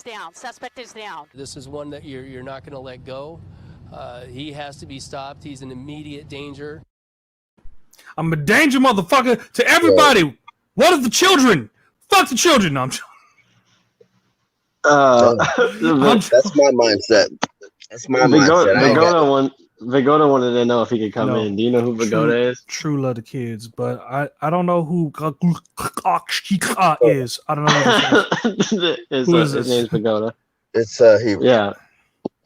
is down. Suspect is down. This is one that you're not going to let go. He has to be stopped. He's an immediate danger. I'm a danger, motherfucker, to everybody. Yeah. What are the children? Fuck the children. No, that's my mindset. That's my mindset. Vigoda wanted to know if he could come in. Do you know who Vigoda is? True love the kids, but I don't know who is. I don't know who is his name's Vigoda. It's he. Yeah.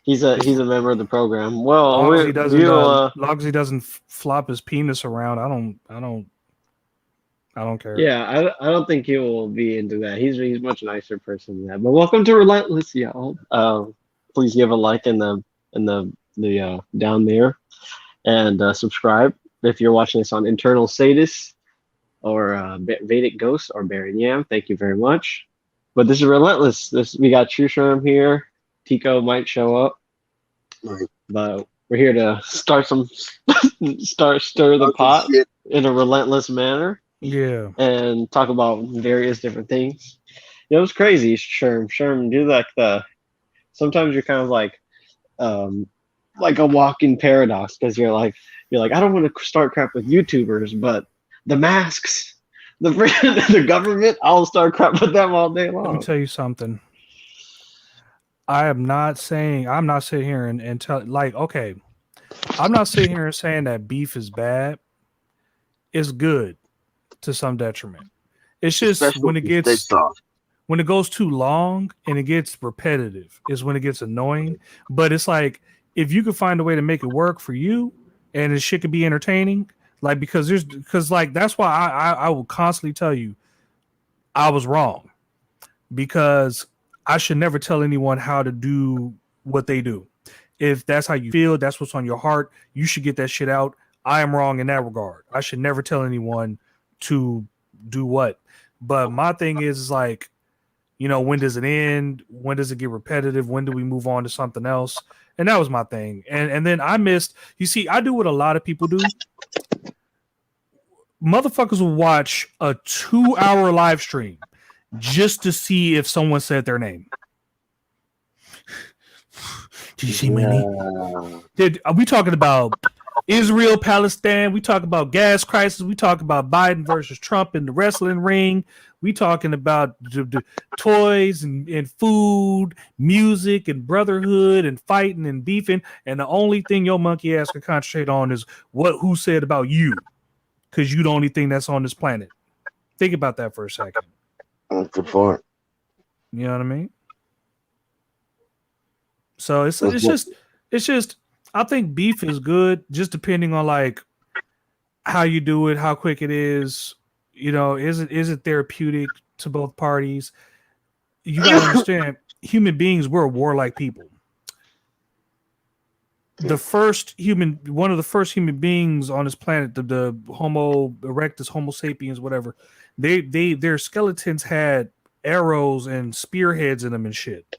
He's a member of the program. Well, long as he doesn't flop his penis around, I don't care. Yeah, I don't think he will be into that. He's a much nicer person than that. But welcome to Relentless, y'all. Please give a like in the down there, and subscribe if you're watching this on Internal Sadist or Vedic Ghost or Baron Yam. Thank you very much. But this is Relentless. We got True Sherm here. Tico might show up, right. But we're here to stir the pot in a relentless manner. Yeah, and talk about various different things. It was crazy, Sherm. Sherm, do sometimes you're kind of like a walking paradox, because you're like, I don't want to start crap with YouTubers, but the masks, the government, I'll start crap with them all day long. Let me tell you something. I'm not sitting here and tell, like, okay, I'm not sitting here and saying that beef is bad. It's good to some detriment. It's just when it goes too long and it gets repetitive is when it gets annoying. But it's like, if you could find a way to make it work for you and the shit could be entertaining, like, because that's why I will constantly tell you I was wrong, because I should never tell anyone how to do what they do. If that's how you feel, that's what's on your heart, you should get that shit out. I am wrong in that regard. I should never tell anyone to do what. But my thing is like, when does it end? When does it get repetitive? When do we move on to something else? And that was my thing. And then I missed, you see, I do what a lot of people do. Motherfuckers will watch a 2-hour live stream just to see if someone said their name. Did you see my name? Are we talking about Israel, Palestine? We talk about gas crisis. We talk about Biden versus Trump in the wrestling ring. We talking about the toys and food, music and brotherhood and fighting and beefing. And the only thing your monkey ass can concentrate on is who said about you, because you the only thing that's on this planet. Think about that for a second. Good point. You know what I mean? So it's just I think beef is good, just depending on like how you do it, how quick it is. Is it therapeutic to both parties? You gotta understand, human beings, we're warlike people. One of the first human beings on this planet, the Homo erectus, Homo sapiens, whatever, their skeletons had arrows and spearheads in them and shit.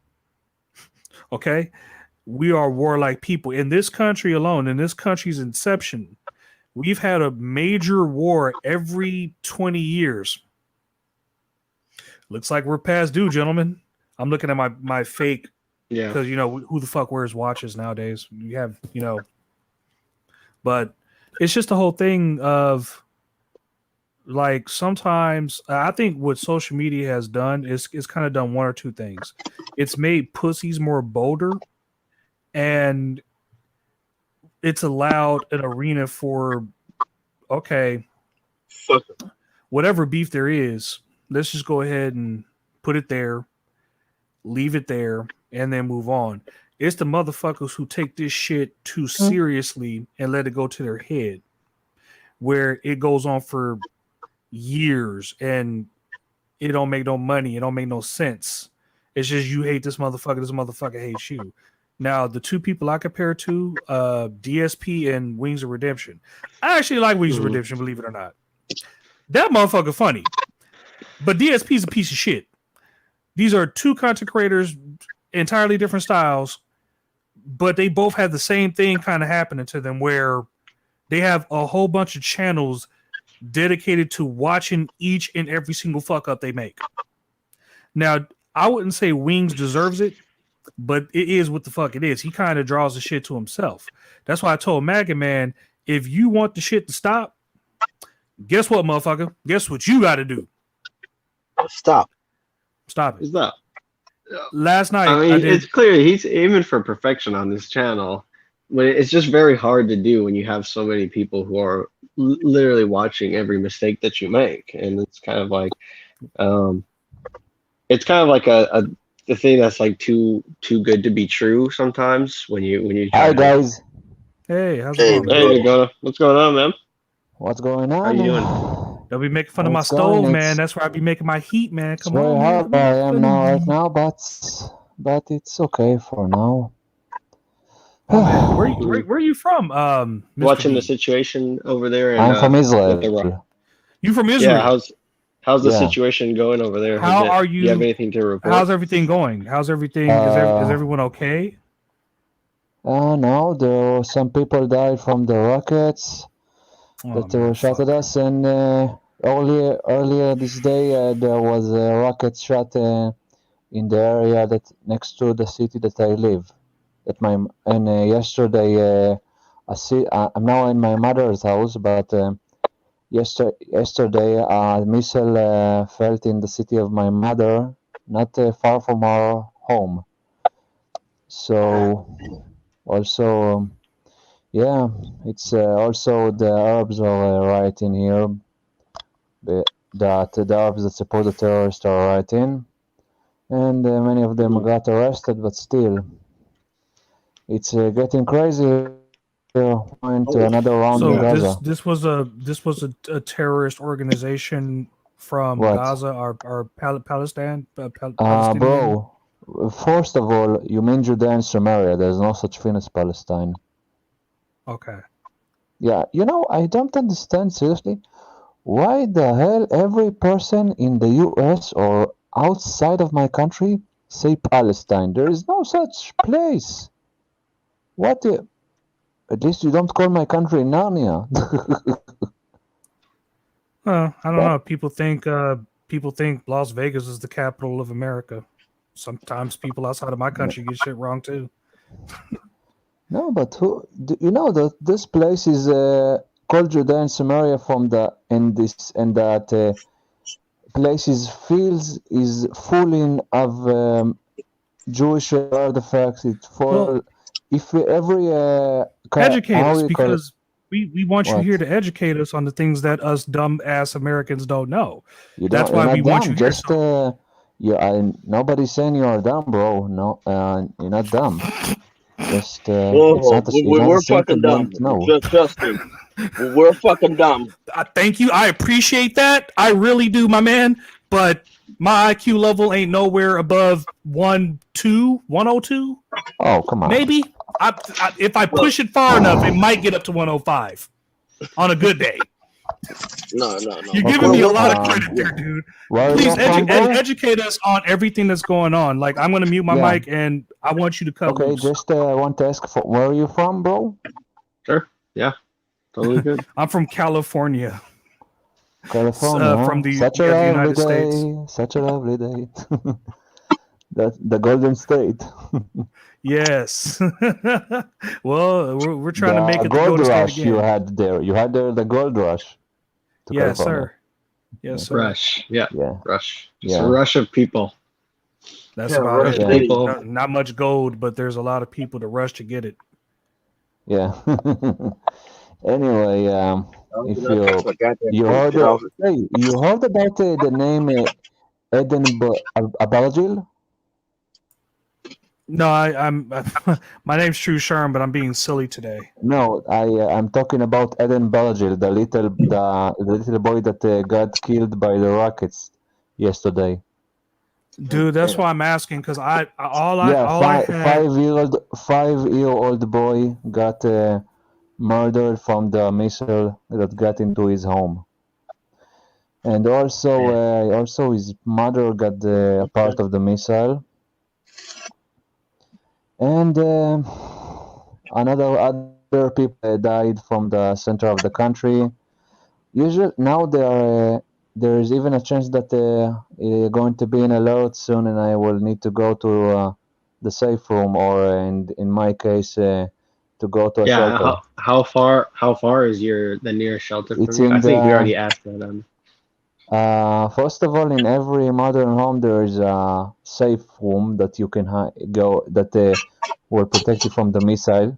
Okay? We are warlike people. In this country alone, in this country's inception, we've had a major war every 20 years. Looks like we're past due, gentlemen. I'm looking at my fake, because who the fuck wears watches nowadays? You have, but it's just the whole thing of like, sometimes I think what social media has done is kind of done one or two things. It's made pussies more bolder, and it's allowed an arena for, okay, whatever beef there is, let's just go ahead and put it there, leave it there, and then move on. It's the motherfuckers who take this shit too seriously and let it go to their head, where it goes on for years and it don't make no money. It don't make no sense. It's just, you hate this motherfucker hates you. Now, the two people I compare to, DSP and Wings of Redemption. I actually like Wings of Redemption, believe it or not. That motherfucker funny. But DSP is a piece of shit. These are two content creators, entirely different styles, but they both have the same thing kind of happening to them, where they have a whole bunch of channels dedicated to watching each and every single fuck up they make. Now, I wouldn't say Wings deserves it, but it is what the fuck it is. He kind of draws the shit to himself. That's why I told Maggot Man, if you want the shit to stop, guess what, motherfucker? Guess what you got to do? Stop. Stop it. Stop. Last night, I mean, it's clear he's aiming for perfection on this channel, but it's just very hard to do when you have so many people who are literally watching every mistake that you make, and it's kind of like, a thing that's like too good to be true sometimes when you try Hi to. guys, hey, how's Hey, it going? Hey, Nagona. What's going on, man? what's going on? How you doing? They'll be making fun of my What's going? stove, man. It's- That's where I be making my heat, man. It's Come very on, man. hard Come where I on. am now, right now, but it's okay for now. Oh, man. Where are you from, Mr. Watching B? the situation over there, and I'm from with the Israel. You from Israel? Yeah, how's the Yeah. situation going over there? How are Do you have you? anything to report? How's everything going? How's everything? Is everyone okay? No, there were some people died from the rockets Oh, that man, were shot fuck. at us, and earlier this day there was a rocket shot in the area that next to the city that I live. Yesterday, I'm now in my mother's house, but yesterday a missile fell in the city of my mother, not far from our home. So also, yeah, it's also the Arabs are rioting here. That the Arabs that support the terrorists are rioting, and many of them got arrested. But still, it's getting crazy. Going to another round in So Gaza. this was a terrorist organization from What? Gaza or Palestine, Palestinian. Bro, first of all, you mean Judea and Samaria. There's no such thing as Palestine. Okay. Yeah, I don't understand, seriously. Why the hell every person in the US or outside of my country say Palestine? There is no such place. What? At least you don't call my country Narnia. I don't know. People think Las Vegas is the capital of America. Sometimes people outside of my country get shit wrong too. No, but that this place is called Judea and Samaria that place is full of Jewish artifacts. It's full. Well, If every educate how us you call it? because we want you What? here to educate us on the things that us dumb ass Americans don't know. You That's don't. why You're we not want dumb. you here. Just nobody's saying you are dumb, bro. No, you're not dumb. Just it's Whoa, not a we're simple fucking dumb. don't know. Just trust me. We're fucking dumb. Thank you. I appreciate that. I really do, my man. But my IQ level ain't nowhere above 102. Oh, come on. Maybe. If I push it far enough, it might get up to 105 on a good day. No. You're giving me a lot of credit there, dude. Please educate us on everything that's going on. Like, I'm going to mute my mic and I want you to cut Okay, loose. just I want to ask, where are you from, bro? Sure. Yeah. Totally good. I'm from California. California. From the Such a United lovely day. States. Such a lovely day. the Golden State. Yes. Well, we're trying to make it the gold Golden rush State again. you had there. You had there the gold rush. Yes, California. sir. Yes, sir. Rush. Yeah. Yeah. Rush. Just Yeah. a rush of people. That's about it. Yeah. People. Not much gold, but there's a lot of people to rush to get it. Yeah. Anyway, if you heard about the name Eden Abalagil? No, I'm my name's True Sherm, but I'm being silly today. No, I'm talking about Eden Balagil, the little boy that got killed by the rockets yesterday. Dude, that's why I'm asking because I had 5-year-old boy got murdered from the missile that got into his home, and also his mother got a part of the missile, and other people died from the center of the country. Usually now they are there is even a chance that going to be an alert soon, and I will need to go to the safe room, or in my case, to go to a Yeah. shelter. How far is the nearest shelter It's from you? I in think we the already asked that. first of all, in every modern home there is a safe room that you can go that will protect you from the missile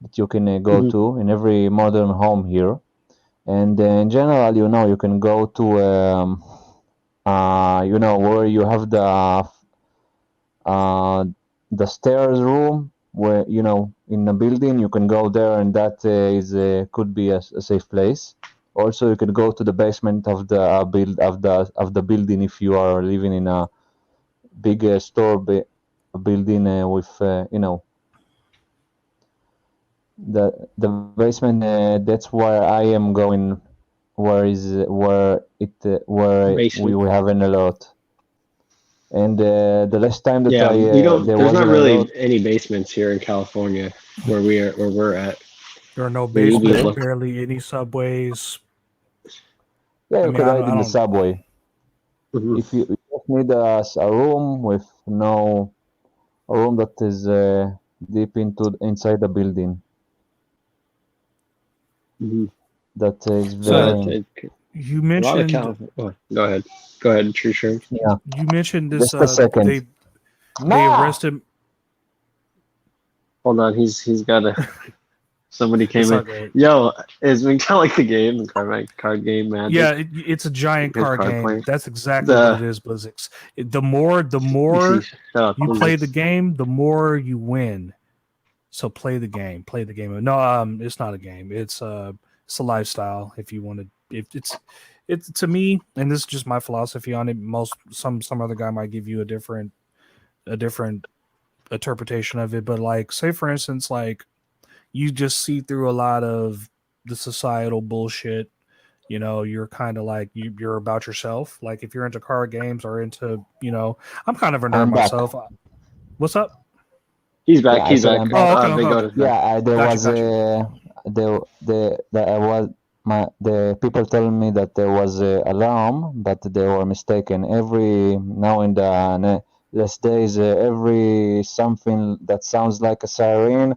that you can go Mhm. to in every modern home here. And in general, you can go to where you have uh, the stairs room where in a building you can go there, and that is could be a safe place. Also, you could go to the basement of the of the building if you are living in a big building with the basement. That's where I am going. We Basement. will have an alert. And the last time that Yeah, we don't. there There's was not an alert. really any basements here in California where we're at. There are no We basements, Okay. look. barely any subways. Yeah, I you mean, could hide I in the don't. subway. Mhm. If you just need a room with no a room that is deep inside the building, Mhm. that is Yeah, So very you a lot of mentioned California. Oh, go ahead. Go ahead, True Sherm. yeah. you mentioned this. Just a second. They Ma. arrested. Hold on, he's got a. Somebody It's came all in. good. Yo, is we kind of like the game, the card game Yeah, Magic, it's a giant his card card game. playing. That's exactly what it The is, Blizzix. The more shut up, you play the Blizzard. game, the more you win. So play the game. Play the game. No, it's not a game. It's a lifestyle. If you want to, if it's to me, and this is just my philosophy on it. Some other guy might give you a different interpretation of it. But like, say for instance, like you just see through a lot of the societal bullshit. You're kind of like you're about yourself. Like if you're into card games or into, I'm kind of a nerd I'm back. myself. What's up? He's back. Yeah, I He's said back. I'm back. Oh, okay, okay, Big okay. Goat is back. Yeah, there Got you, was got you. the I was the people telling me that there was a alarm, but they were mistaken. Every now and last days, every something that sounds like a siren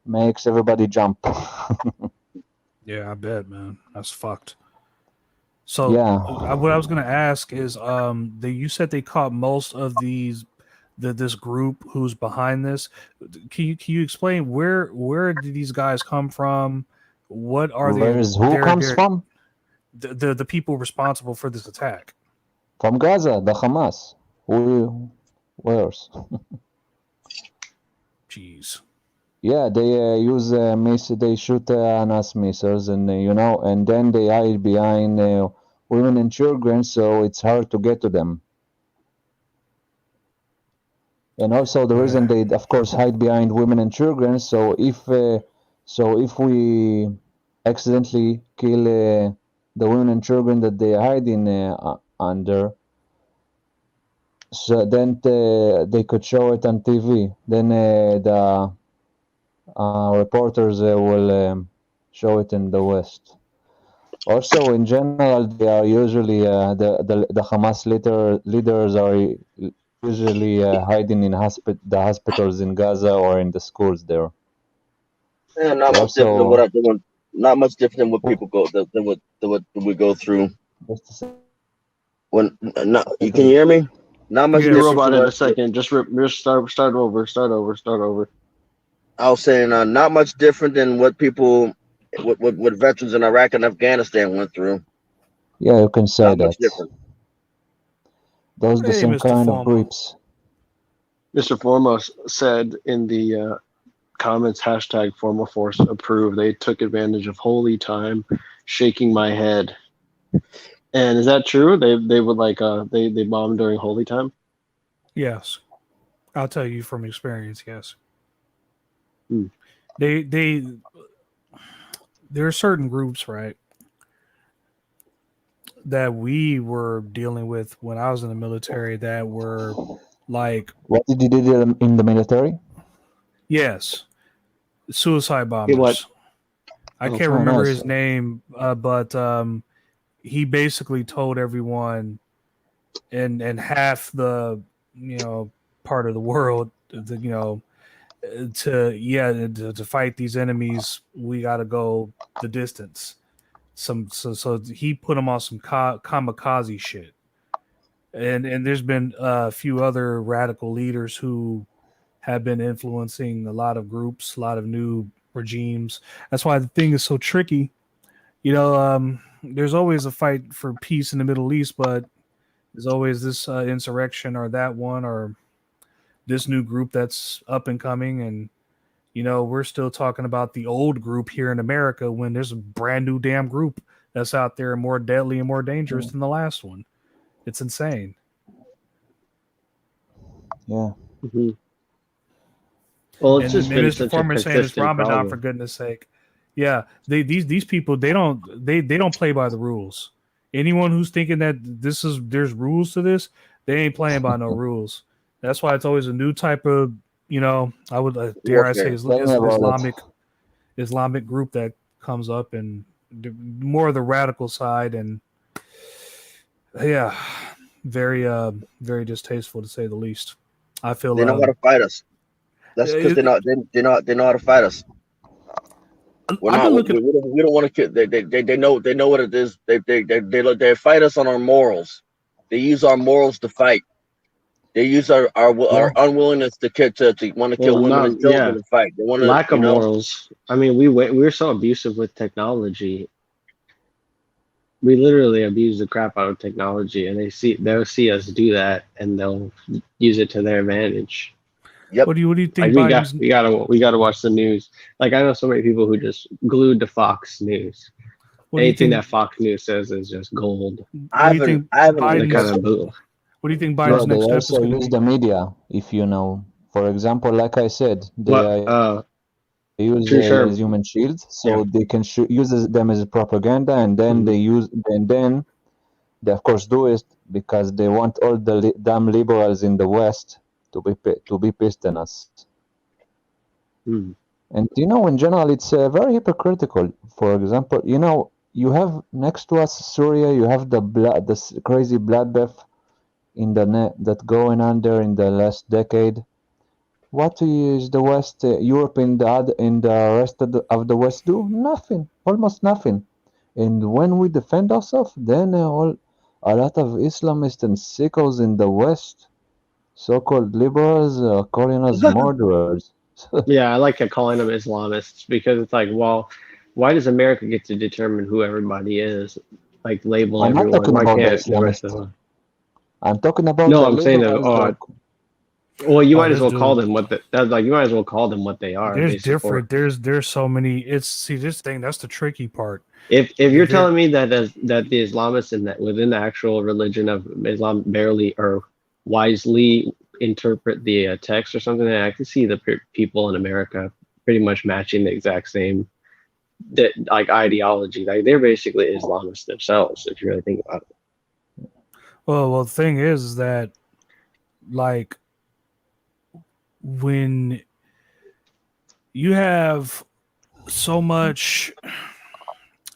makes everybody jump. Yeah, I bet, man. That's fucked. So, Yeah, what I was gonna ask is, you said they caught most of this group who's behind this. Can you explain where did these guys come from? What are where's who comes they're from? the people responsible for this attack? From Gaza, the Hamas. Who, where else? Jeez. Yeah, they use they shoot on us missiles, and and then they hide behind women and children, so it's hard to get to them. And also the reason Yeah. they, of course, hide behind women and children, so if we accidentally kill the women and children that they hide in under, so then they could show it on TV. Then the reporters will show it in the West. Also, in general, they are usually the Hamas leaders are usually hiding in the hospitals in Gaza or in the schools there. Yeah, not They much different than what also I than what, not much different than what oh, people go than what we go through. just a second. When no, you can hear me? Not much Mute Yes. your different robot from in what a second. Just start over. Start over. Start over. I was saying. Not much different than what people, what veterans in Iraq and Afghanistan went through. Yeah, you can say Not much that. different. Those the Hey, same Mr. kind of Formo. creeps. Mr. Foremost said in the comments hashtag Formal Force approve. They took advantage of holy time, shaking my head. And is that true? They would like they bombed during holy time. Yes. I'll tell you from experience, yes. Hmm. They there are certain groups, right, that we were dealing with when I was in the military that were like, What did you do in the military? yes, suicide Hey, what? bombers. I Oh, can't Oh, remember nice. his name, but he basically told everyone and half the part of the world to fight these enemies we got to go the distance. So he put them on some kamikaze shit. And there's been a few other radical leaders who have been influencing a lot of groups, a lot of new regimes. That's why the thing is so tricky. There's always a fight for peace in the Middle East, but there's always this insurrection or that one or this new group that's up and coming. And, we're still talking about the old group here in America when there's a brand new damn group that's out there and more deadly and more dangerous than the last one. It's insane. Yeah. Mm-hmm. Well, it's And just been Mr. such a Foreman saying it's consistent Ramadan problem. for goodness sake. Yeah, these people they don't play by the rules. Anyone who's thinking that there's rules to this, they ain't playing by no rules. That's why it's always a new type of I would dare I say Tell me about it. Islamic group that comes up and more of the radical side and yeah, very very distasteful to say the least. I feel They know how to fight us. That's because they know how to fight us. We're I've not. been looking. We don't want to kill. They know what it is. They fight us on our morals. They use our morals to fight. They use our unwillingness to want to kill women and children to fight. They want to lack of morals. I mean, we're so abusive with technology. We literally abuse the crap out of technology, and they'll see us do that, and they'll use it to their advantage. Yep. What do you think? Like we gotta watch the news. Like I know so many people who just glued to Fox News. Anything that Fox News says is just gold. I haven't. What do you think Biden's next step is also going to use be? the media, if you know. For example, like I said, they use as human shields, so they can use them as propaganda, and then they of course do it because they want all the damn liberals in the West to be pissed on us. And in general, it's very hypocritical. For example, you have next to us Syria, you have this crazy bloodbath in the net that going on there in the last decade. What is the West, Europe, in the rest of the West do? Nothing, almost nothing. And when we defend ourselves, then a lot of Islamists and sickos in the West, so-called liberals, are calling us murderers. Yeah, I like calling them Islamists because it's like, well, why does America get to determine who everybody is? Like label I'm not everyone. talking Why about the can't the rest of Islamists. them? I'm talking about No, the I'm saying that. liberals. Well, you might as well call them what you might as well call them what they are. There's different. There's so many. This thing. That's the tricky part. If you're telling me that the Islamists within the actual religion of Islam barely or wisely interpret the text or something, I can see the people in America pretty much matching the exact same like ideology. Like they're basically Islamists themselves, if you really think about it. Well, the thing is that like when you have so much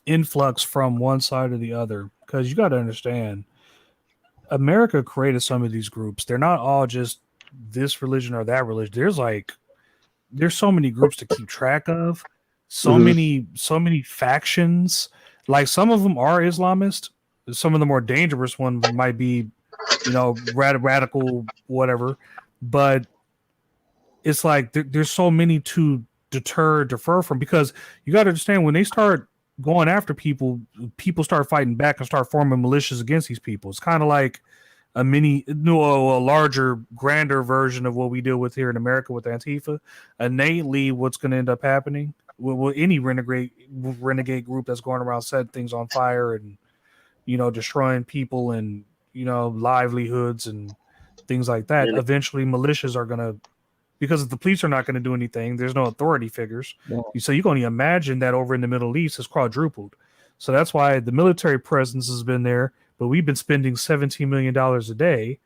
influx from one side or the other, because you got to understand, America created some of these groups. They're not all just this religion or that religion. There's so many groups to keep track of, so many factions. Like some of them are Islamist. Some of the more dangerous ones might be, radical, whatever. But it's like there's so many to defer from, because you got to understand when they start going after people start fighting back and start forming militias against these people. It's kind of like a larger, grander version of what we deal with here in America with Antifa. Innately, what's going to end up happening with any renegade group that's going around setting things on fire and destroying people and livelihoods and things like that. Really? Eventually, militias are going to, because if the police are not going to do anything, there's no authority figures. Yeah. So you can only imagine that over in the Middle East has quadrupled. So that's why the military presence has been there, but we've been spending $17 million a day,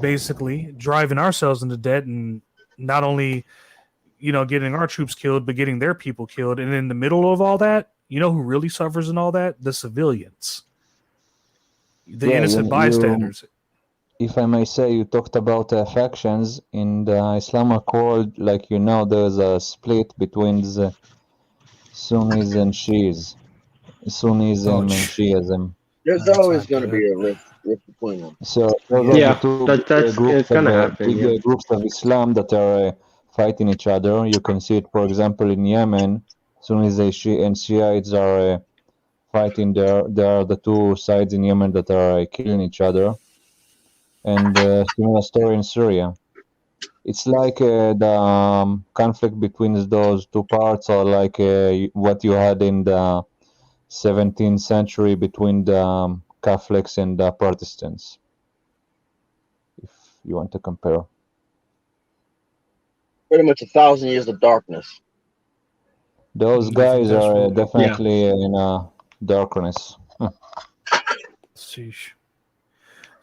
basically driving ourselves into debt, and not only, getting our troops killed, but getting their people killed. And in the middle of all that, who really suffers in all that? The civilians. The Yeah, innocent bystanders. if I may say, you talked about factions in the Islamic world. Like there's a split between the Sunnis and Shias, Sunnism and Shiism. There's That's always going to accurate. be a rift between them. So those are Yeah. the two that's groups it's of gonna happen. Yeah. big groups of Islam that are fighting each other. You can see it, for example, in Yemen. Sunnis and Shiites are fighting there. There are the two sides in Yemen that are killing each other, and similar story in Syria. It's like the conflict between those two parts are like what you had in the 17th century between the Catholics and the Protestants, if you want to compare. Pretty much 1,000 years of darkness. Those I think guys that's are real. definitely in darkness. Sheesh.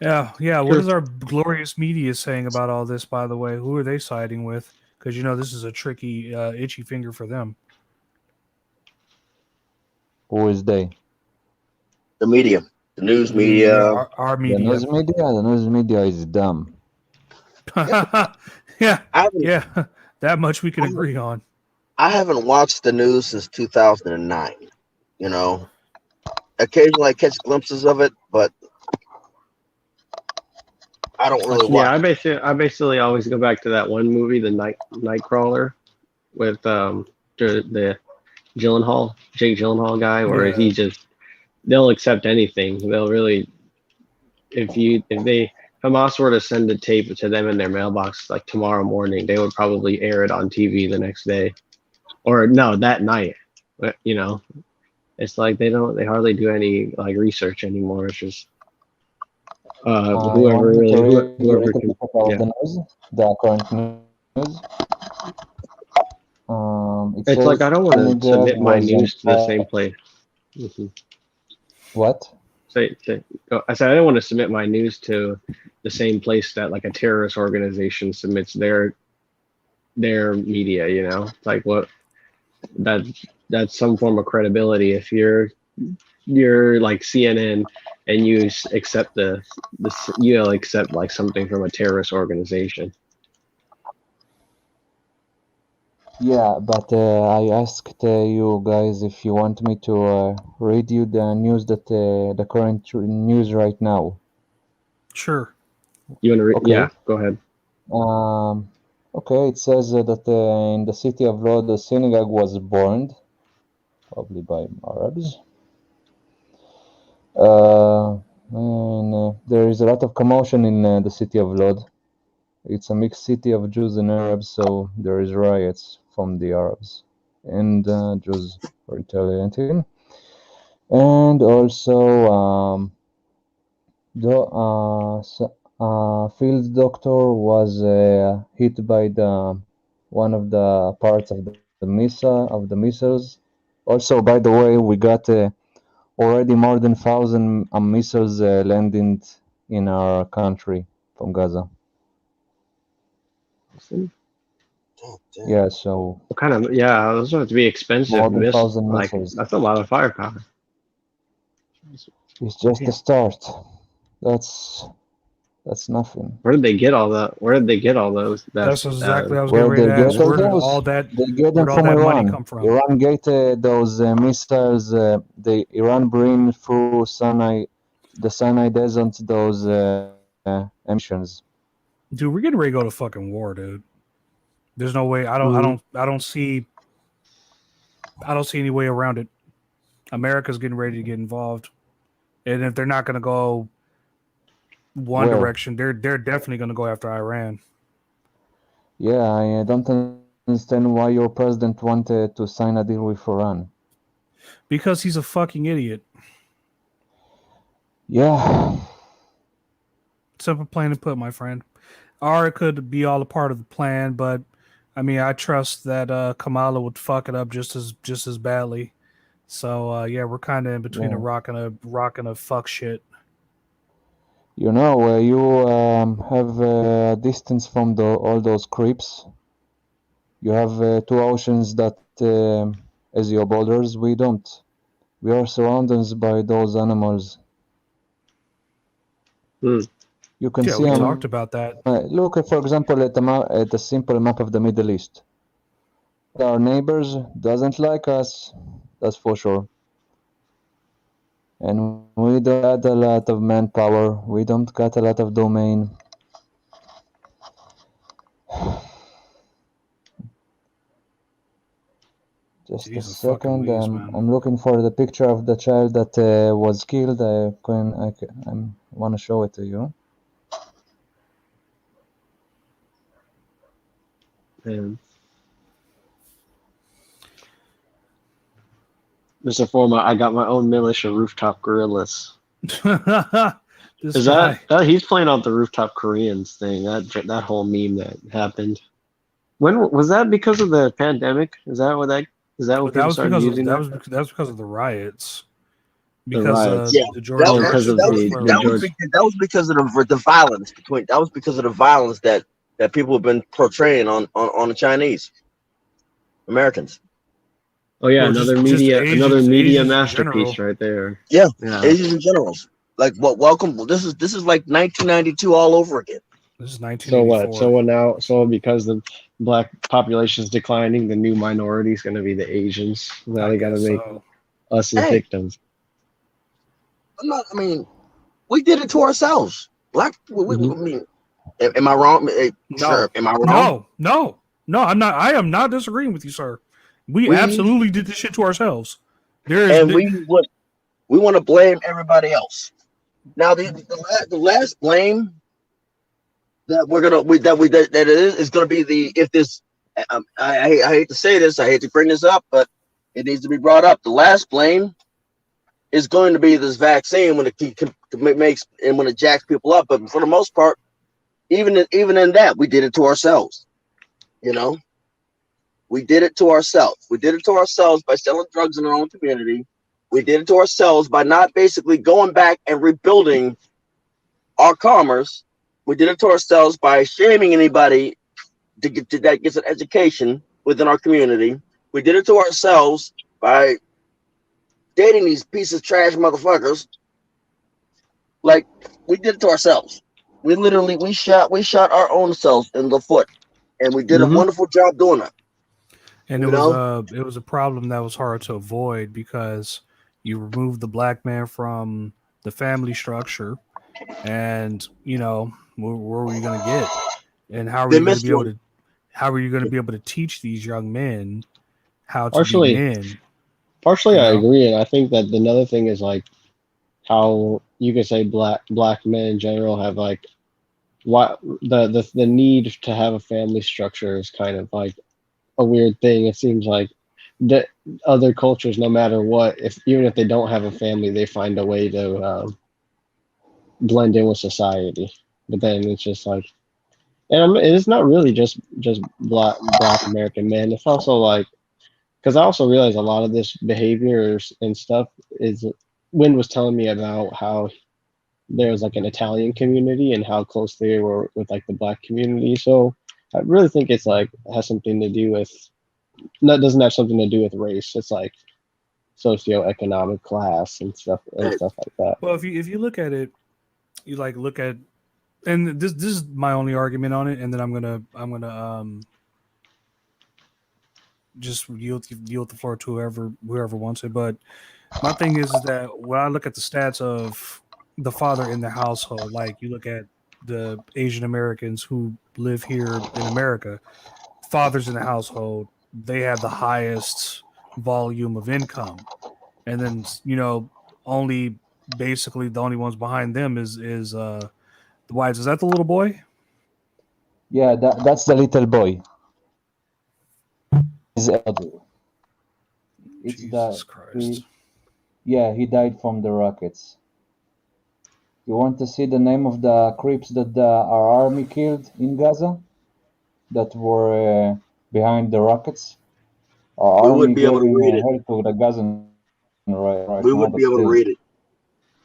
Yeah. What Sure. is our glorious media saying about all this? By the way, who are they siding with? Because this is a tricky, itchy finger for them. Who is they? The media, the news Yeah, media. our The media. news media? The news media is dumb. yeah, I haven't, yeah. That much we can agree on. I haven't watched the news since 2009. Occasionally I catch glimpses of it, but I don't really Yeah, watch. I basically always go back to that one movie, the Nightcrawler, with the Jake Gyllenhaal guy, where Yeah. they'll accept anything. They'll really, if Hamas were to send a tape to them in their mailbox like tomorrow morning, they would probably air it on TV the next day, or no, that night. But, it's like they hardly do any like research anymore. It's just You want me to read you a whoever little can, bit about yeah. the news, the current news? It It's like says I don't want to Trinidad submit my was news to the same place. what? I said I don't want to submit my news to the same place that like a terrorist organization submits their media. Like what that's some form of credibility. If you're like CNN and you accept accept like something from a terrorist organization. Yeah, but I asked you guys if you want me to read you the news that the current news right now. Sure. You want to read? Okay. Yeah, go ahead. Okay, it says that in the city of Lod, a synagogue was burned, probably by Arabs. And there is a lot of commotion in the city of Lod. It's a mixed city of Jews and Arabs, so there is riots from the Arabs and Jews retaliating. And also, field doctor was hit by the one of the parts of the missiles. Also, by the way, we got already more than 1,000 missiles landing in our country from Gaza. Yeah, so What kind of those have to be expensive more than 1,000 like missiles. that's a lot of firepower. It's just the start. That's nothing. Where did they get all those? That's exactly I was getting Where ready they to get ask. all Where did those? all that They get them where'd all from that money Iran. come from? Iran get those missiles. Iran bring through the Sinai Desert those emissions. Dude, we're getting ready to go to fucking war, dude. There's no way. I don't see any way around it. America's getting ready to get involved. And if they're not going to go one Where? direction, they're definitely going to go after Iran. Yeah, I don't understand why your president wanted to sign a deal with Iran. Because he's a fucking idiot. Yeah. Simple, plain and put, my friend. Or it could be all a part of the plan, but I mean, I trust that Kamala would fuck it up just as badly. So yeah, we're kind of in between a rock and a fuck shit. You have distance from all those creeps. You have two oceans that as your borders. We don't. We are surrounded by those animals. You can Yeah, see we them. talked about that. Look, for example, at the simple map of the Middle East. Our neighbors doesn't like us, that's for sure. And we don't got a lot of manpower. We don't got a lot of domain. Just a Jesus fucking second. Louise, man. I'm looking for the picture of the child that was killed. I want to show it to you. And Mr. Forma, I got my own militia rooftop gorillas. This Is guy. that he's playing on the rooftop Koreans thing? That whole meme that happened. When was that? Because of the pandemic? Is that what that? Is that when But that people was started because of using that was because of the riots. the Because riots? Yeah, the George Oh, because of the George. that was because of the violence between. That was because of the violence that people have been portraying on the Chinese Americans. Oh yeah, Well, another just media Asians in masterpiece general. right there. Yeah, Yeah. Asians in general. Like, welcome. This is like 1992 all over again. This is So 1984. what? So what now? So because the black population is declining, the new minority is going to be the Asians. Now I they got to guess make so. us the Hey. victims. I mean, we did it to ourselves. Black. I mean, am I wrong? Sure. Am I wrong? No. I'm not. I am not disagreeing with you, sir. We absolutely did this shit to ourselves. And we want to blame everybody else. Now the last blame that that is gonna be if this. I hate to say this. I hate to bring this up, but it needs to be brought up. The last blame is going to be this vaccine when it jacks people up. But for the most part, even in that, we did it to ourselves. You know, we did it to ourselves. We did it to ourselves by selling drugs in our own community. We did it to ourselves by not basically going back and rebuilding our commerce. We did it to ourselves by shaming anybody that gets an education within our community. We did it to ourselves by dating these pieces of trash motherfuckers. Like, we did it to ourselves. We shot our own selves in the foot, and we did a wonderful job doing it. And it was a problem that was hard to avoid because you removed the black man from the family structure, and where were you going to get? And how are you going to be able to? How are you going to be able to teach these young men how to be men? Partially, I agree, and I think that another thing is like how you could say black men in general have like what the need to have a family structure is kind of like a weird thing. It seems like that other cultures, no matter what, even if they don't have a family, they find a way to blend in with society. But then it's just like, and it's not really just black American men. It's also like, because I also realize a lot of this behaviors and stuff is. Wynn was telling me about how there was like an Italian community and how close they were with like the black community. So I really think it's like has something to do with. That doesn't have something to do with race. It's like socioeconomic class and stuff like that. Well, if you look at it, you like look at, and this is my only argument on it, and then I'm gonna just yield the floor to whoever wants it. But my thing is that when I look at the stats of the father in the household, like you look at the Asian Americans who live here in America, fathers in the household, they have the highest volume of income, and then only basically the only ones behind them is the wives. Is that the little boy? Yeah, that's the little boy. His elder. It's Jesus Christ. He died from the rockets. You want to see the name of the creeps that our army killed in Gaza that were behind the rockets? Our army giving help to the Gazan right we now. wouldn't be able to read it.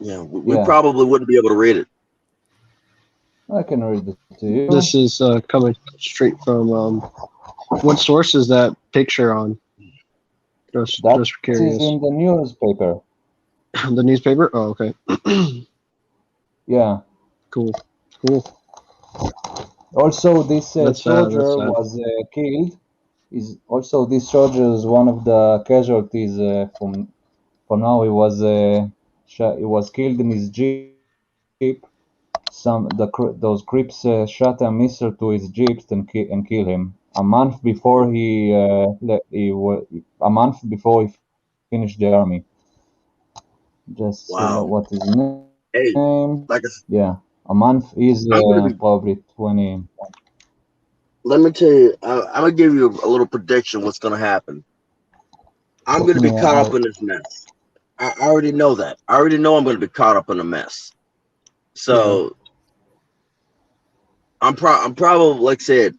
Yeah, we Yeah. probably wouldn't be able to read it. I can read it to you. This is coming straight from what source is that picture on? Just curious. Is in the newspaper. The newspaper? Oh, okay. Yeah. Cool. Cool. Also, this That's soldier sad. was killed. Is also this soldier is one of the casualties from. For now, he was killed in his jeep. Those creeps shot a missile to his jeep and kill him. A month before he finished the army. Just see Wow. what his name. Like Yeah, a month is I'm gonna be. probably 20. Let me tell you. I'm gonna give you a little prediction. What's gonna happen? I'm gonna be Yeah, caught up in this mess. I already know that. I already know I'm gonna be caught up in a mess. So I'm probably, like I said,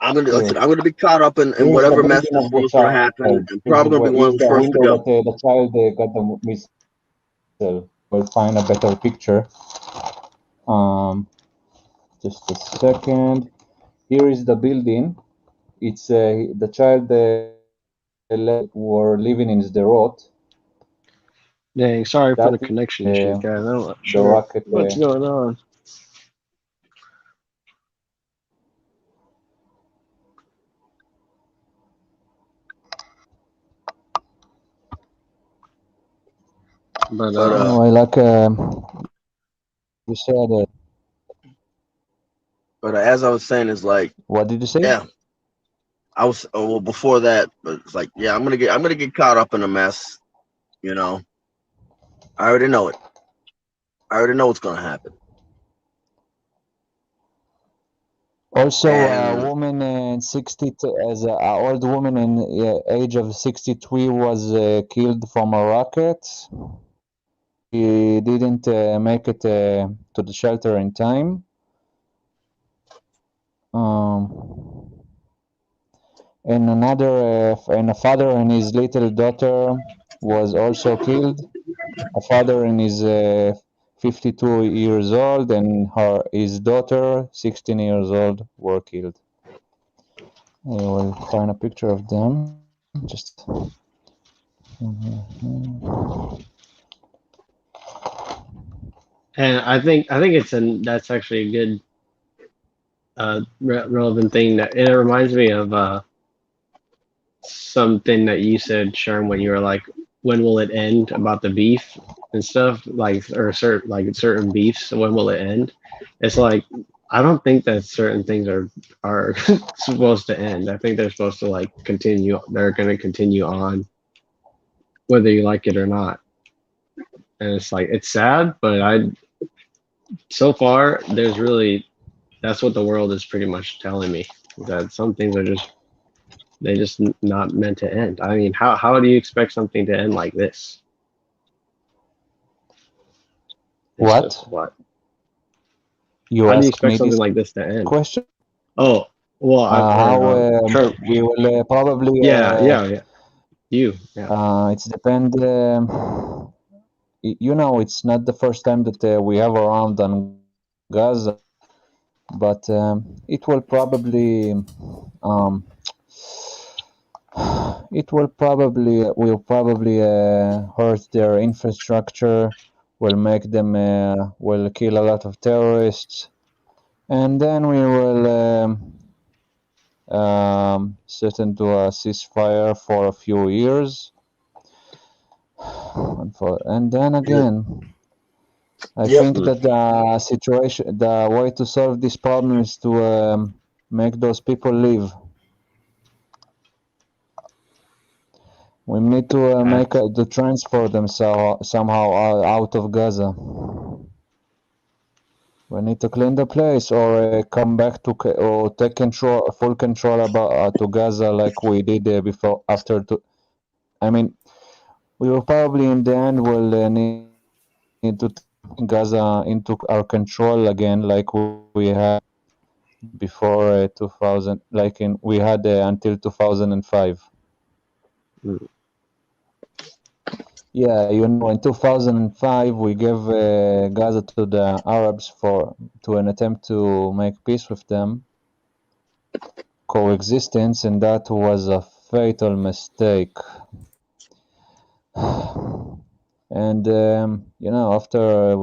I'm gonna be caught up in Here's the whatever mess building this of the was gonna happen. child. I'm probably gonna be one of Here's the the first to window go. that the child got the missile. We'll find a better picture. Just a second. Here is the building. It's the child were living in the road. Dang, sorry for That the connection issues, guys. I'm not the sure rocket. what's going on. But Anyway, like you said. But as I was saying, is like, What did you say? yeah, I was well before that, but it's like, yeah, I'm gonna get caught up in a mess. You know, I already know it. I already know what's gonna happen. Also, a And woman in 62, as an old woman in age of 63 was killed from a rocket. He didn't make it to the shelter in time. And a father and his little daughter was also killed. A father and his 52 years old and his daughter 16 years old were killed. I will find a picture of them. Just and I think that's actually a good relevant thing that, and it reminds me of something that you said, Sherm, when you were like, when will it end, about the beef and stuff, like, or certain beefs, when will it end? It's like, I don't think that certain things are supposed to end. I think they're supposed to like continue. They're going to continue on whether you like it or not. And it's like, it's sad, but so far there's really, that's what the world is pretty much telling me, that some things are just not meant to end. I mean, how do you expect something to end like this? It's what? just what? You How do you asked expect me something this like this to end? question? Oh, well, sure. We will probably Yeah. it's depend. It's not the first time that we have around on Gaza, but it will probably um, will probably hurt their infrastructure, will make them will kill a lot of terrorists, and then we will set into a ceasefire for a few years, and then again. I yep, think that the way to solve this problem is to make those people leave. We need to make the transfer them somehow out of Gaza. We need to clean the place or come back to or take full control about to Gaza like we did before. I mean, we will probably in the end will need to take Gaza into our control again, like we had before 2000, we had until 2005. Mm. Yeah, in 2005 we gave Gaza to the Arabs to an attempt to make peace with them, coexistence, and that was a fatal mistake. And after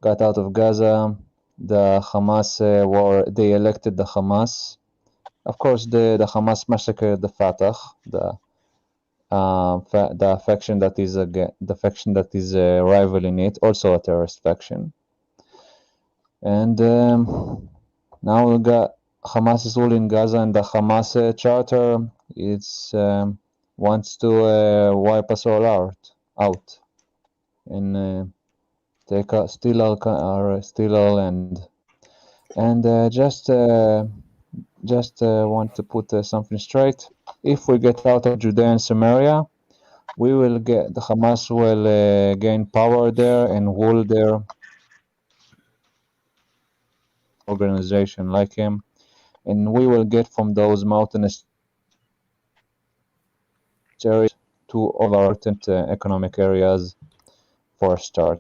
got out of Gaza. The Hamas they elected the Hamas. Of course, the Hamas massacred the Fatah, the faction that is rivaling it, also a terrorist faction. And now we got Hamas is ruling Gaza, and the Hamas charter wants to wipe us all out, and steal our land. And just want to put something straight. If we get out of Judea and Samaria, the Hamas will gain power there and rule there. Organization like him, and we will get from those mountainous areas to important economic areas for a start.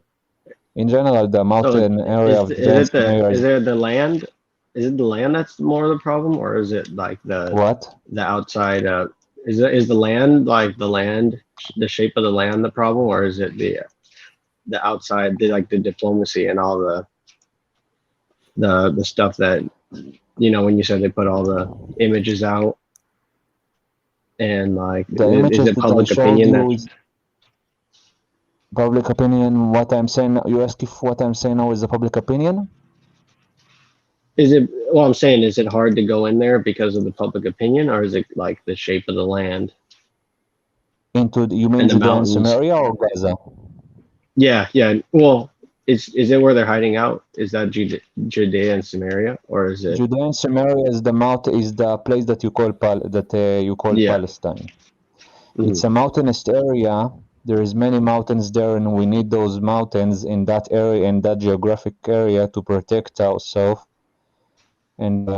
In general, the So mountain area of Judea and Samaria is it the land? Is it the land that's more of the problem, or is it like what? the outside? Is the land the shape of the land the problem, or is it the outside, the diplomacy and all the stuff that when you said they put all the images out, and like The is images it that I public showed opinion you is public opinion. What I'm saying, you ask if what I'm saying now is the public opinion? is it? Well, I'm saying, is it hard to go in there because of the public opinion, or is it like the shape of the land You mean and the Judea and mountains? Samaria or Gaza? Yeah. Well, is it where they're hiding out? Is that Judea and Samaria, or is it? Judea and Samaria is the place that you call Yeah. Palestine. Mhm. It's a mountainous area. There is many mountains there, and we need those mountains in that area, in that geographic area, to protect ourselves. And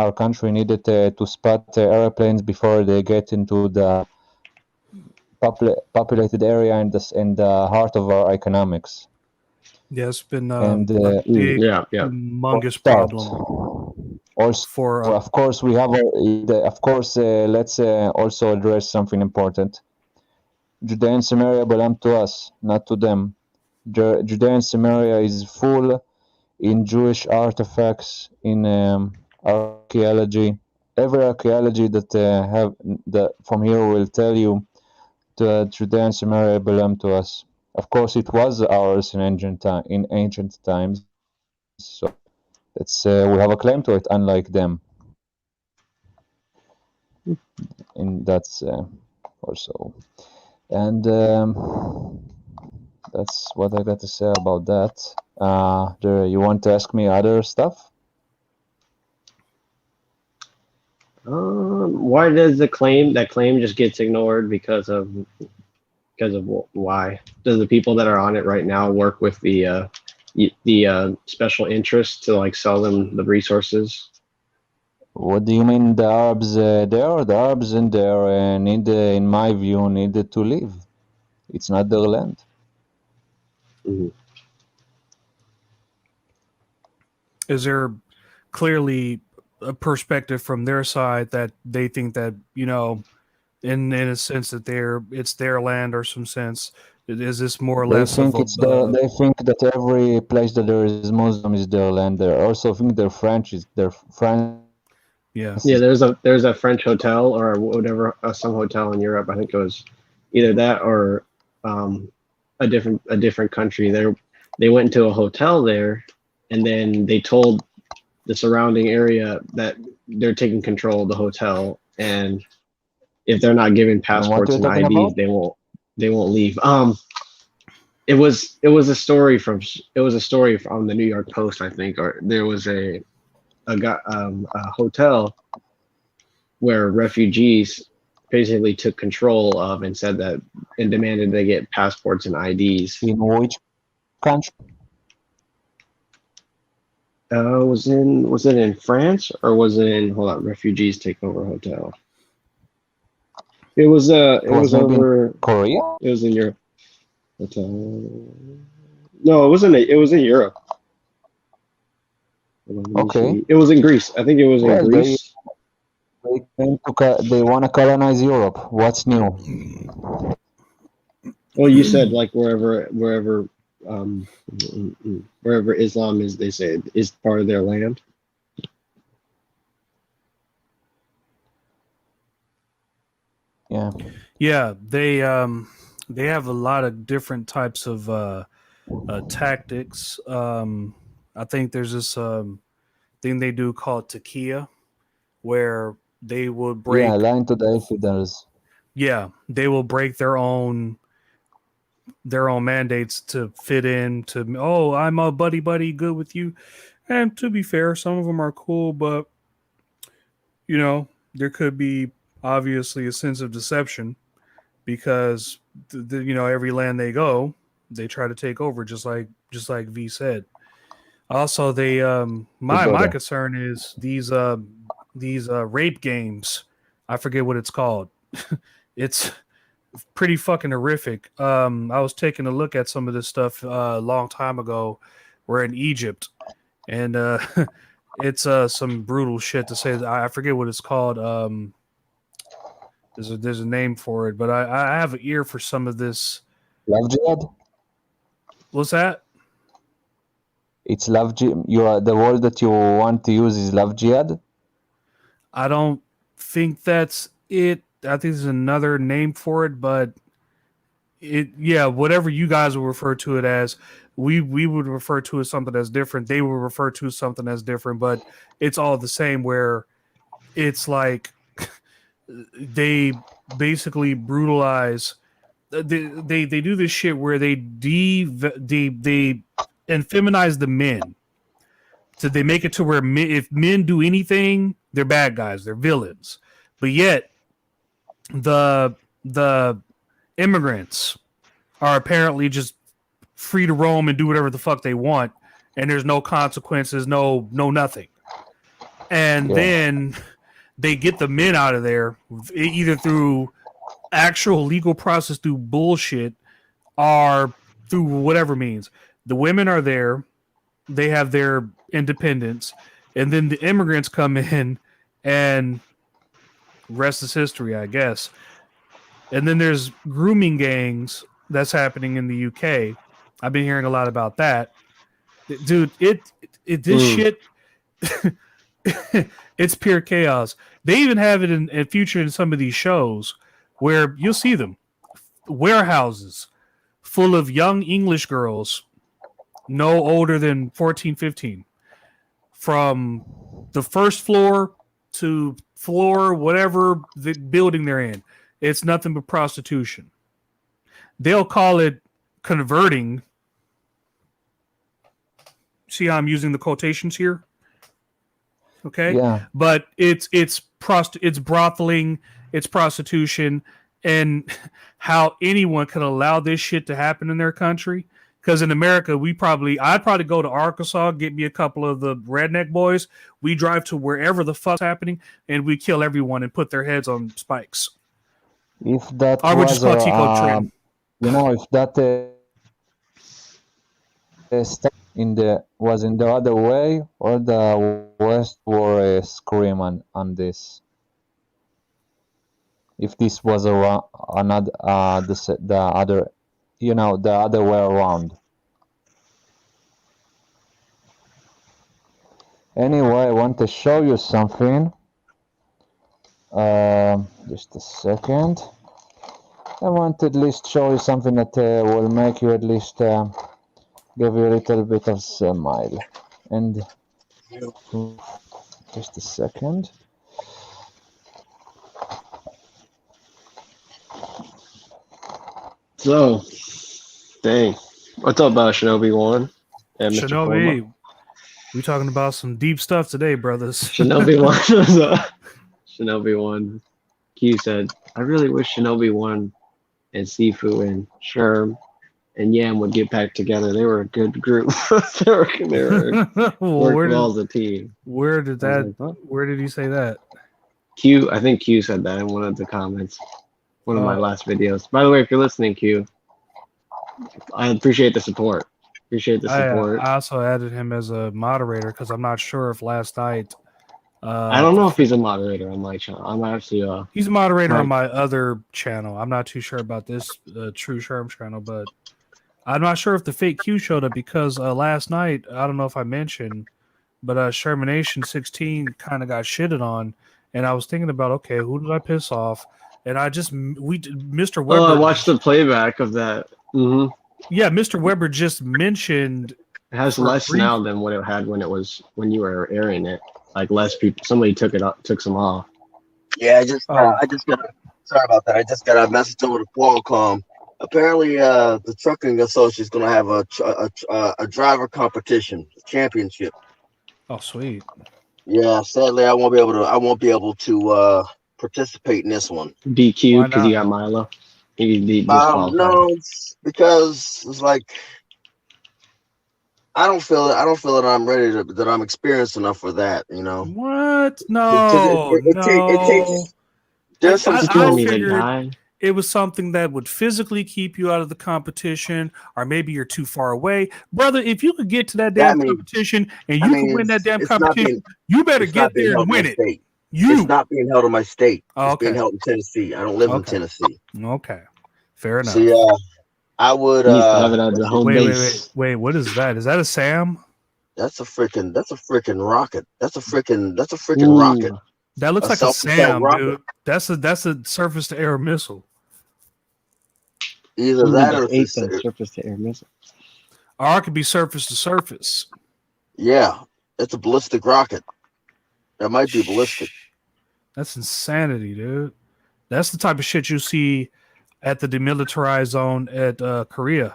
our country needed to spot airplanes before they get into the populated area in the heart of our economics. Yeah, it's been And a big, Yeah. humongous start. problem Also, for of course, we have of course. Let's also address something important. Judea and Samaria belong to us, not to them. Judea and Samaria is full in Jewish artifacts, in archaeology. Every archaeology that from here will tell you that Judea and Samaria belong to us. Of course, it was ours in ancient times. So we have a claim to it, unlike them. And that's also. And that's what I got to say about that. You want to ask me other stuff? Why does that claim just gets ignored because of why? Does the people that are on it right now work with the special interests to like sell them the resources? What do you mean the Arabs there? The Arabs in there in my view, needed to leave. It's not their land. Mhm. Is there clearly a perspective from their side that they think that in a sense that it's their land, or some sense is this more or They less of think they think that every place that there is Muslim is their land. They also think they're French. yeah. Yeah, there's a French hotel or whatever, some hotel in Europe. I think it was either that or a different country. They went into a hotel there, and then they told the surrounding area that they're taking control of the hotel, and if they're not giving And what passports you're and talking IDs, about? they won't leave. It was a story from the New York Post, I think, or there was a hotel where refugees basically took control of and said that and demanded they get passports and IDs. In which country? Was it in France or was it in, hold on, refugees take over hotel? It was maybe in over. Korea? It was in Europe. Hotel. No, it wasn't. It was in Europe. Let me Okay. see. It was in Greece. I think it was in Well, Greece. they want to colonize Europe. What's new? Well, you said like wherever wherever Islam is, they say is part of their land. Yeah. Yeah, they have a lot of different types of tactics. I think there's this thing they do called takia, where they will Yeah, break. lying to the infidels. Yeah, they will break their own mandates to fit in. To oh, I'm a buddy good with you. And to be fair, some of them are cool, but there could be obviously a sense of deception because every land they go, they try to take over, just like V said. Also, they Good my brother. concern is these rape games. I forget what it's called. It's pretty fucking horrific. I was taking a look at some of this stuff a long time ago. We're in Egypt, and it's some brutal shit to say. I forget what it's called. There's a name for it, but I have an ear for some of this. Love jihad? What's that? It's love jihad. The word that you want to use is love jihad? I don't think that's it. I think there's another name for it, but whatever you guys will refer to it as, we would refer to it as something that's different. They will refer to something that's different, but it's all the same. Where it's like they basically brutalize. They do this shit where they feminize the men. So they make it to where if men do anything, they're bad guys, they're villains. But yet, the immigrants are apparently just free to roam and do whatever the fuck they want, and there's no consequences, no nothing. And then they get the men out of there either through actual legal process, through bullshit, or through whatever means. The women are there, they have their independence, and then the immigrants come in, and rest is history, I guess. And then there's grooming gangs that's happening in the UK. I've been hearing a lot about that, dude. This shit, it's pure chaos. They even have it in featured in some of these shows where you'll see them warehouses full of young English girls no older than 14, 15, from the first floor to floor, whatever the building they're in. It's nothing but prostitution. They'll call it converting. See how I'm using the quotations here? Okay? Yeah. But it's brothling, it's prostitution, and how anyone can allow this shit to happen in their country. Because in America, I'd probably go to Arkansas, get me a couple of the redneck boys. We drive to wherever the fuck's happening, and we kill everyone and put their heads on spikes. If that I would was just call Tico Trim. if that was in the other way, or the West were scream on this. If this was another the other, the other way around. Anyway, I want to show you something. Just a second. I want to at least show you something that will make you at least give you a little bit of smile. And just a second. So, dang. What's up, Shinobi One? And Mr. Shinobi, we talking about some deep stuff today, brothers. Shinobi One Shinobi One. Q said, I really wish Shinobi One and Sifu and Sherm and Yam would get back together. They were a good group. they were working well as a team. Where did he say that? Q, I think Q said that in one of the comments. One of my last videos. By the way, if you're listening, Q, I appreciate the support. I also added him as a moderator because I'm not sure if last night. I don't know if he's a moderator on my channel. I'm actually he's a moderator on my other channel. I'm not too sure about this True Sherm channel, but I'm not sure if the fake Q showed up because last night, I don't know if I mentioned, but Shermanation 16 kind of got shitted on, and I was thinking about, okay, who did I piss off? And Mr. Weber. Oh, I watched the playback of that. Mm-hmm. Yeah, Mr. Weber just mentioned It has less now than what it had when you were airing it. Like less people. Somebody took some off. Yeah, I just got. Sorry about that. I just got a message over the Qualcomm. Apparently, the trucking association is going to have a driver competition championship. Oh, sweet. Yeah, sadly, I won't be able to participate in this one. DQ because you got Milo. He disqualified. No, because it's like I don't feel that I'm ready that I'm experienced enough for that. You know what? No, it takes. There's some I figured it was something that would physically keep you out of the competition, or maybe you're too far away, brother. If you could get to that damn competition and you could win that damn competition, you better get there and win it. It's not being held in my state. It's being held in Tennessee. I don't live in Tennessee. Okay, fair enough. See, I would have it as a home base. Wait, what is that? Is that a Sam? That's a freaking rocket. That's a freaking rocket. That looks like a Sam, rocket. Dude. That's a surface to air missile. Either that or it's surface to air missile. Or it could be surface to surface. Yeah, it's a ballistic rocket. That might be ballistic. That's insanity, dude. That's the type of shit you see at the demilitarized zone at Korea,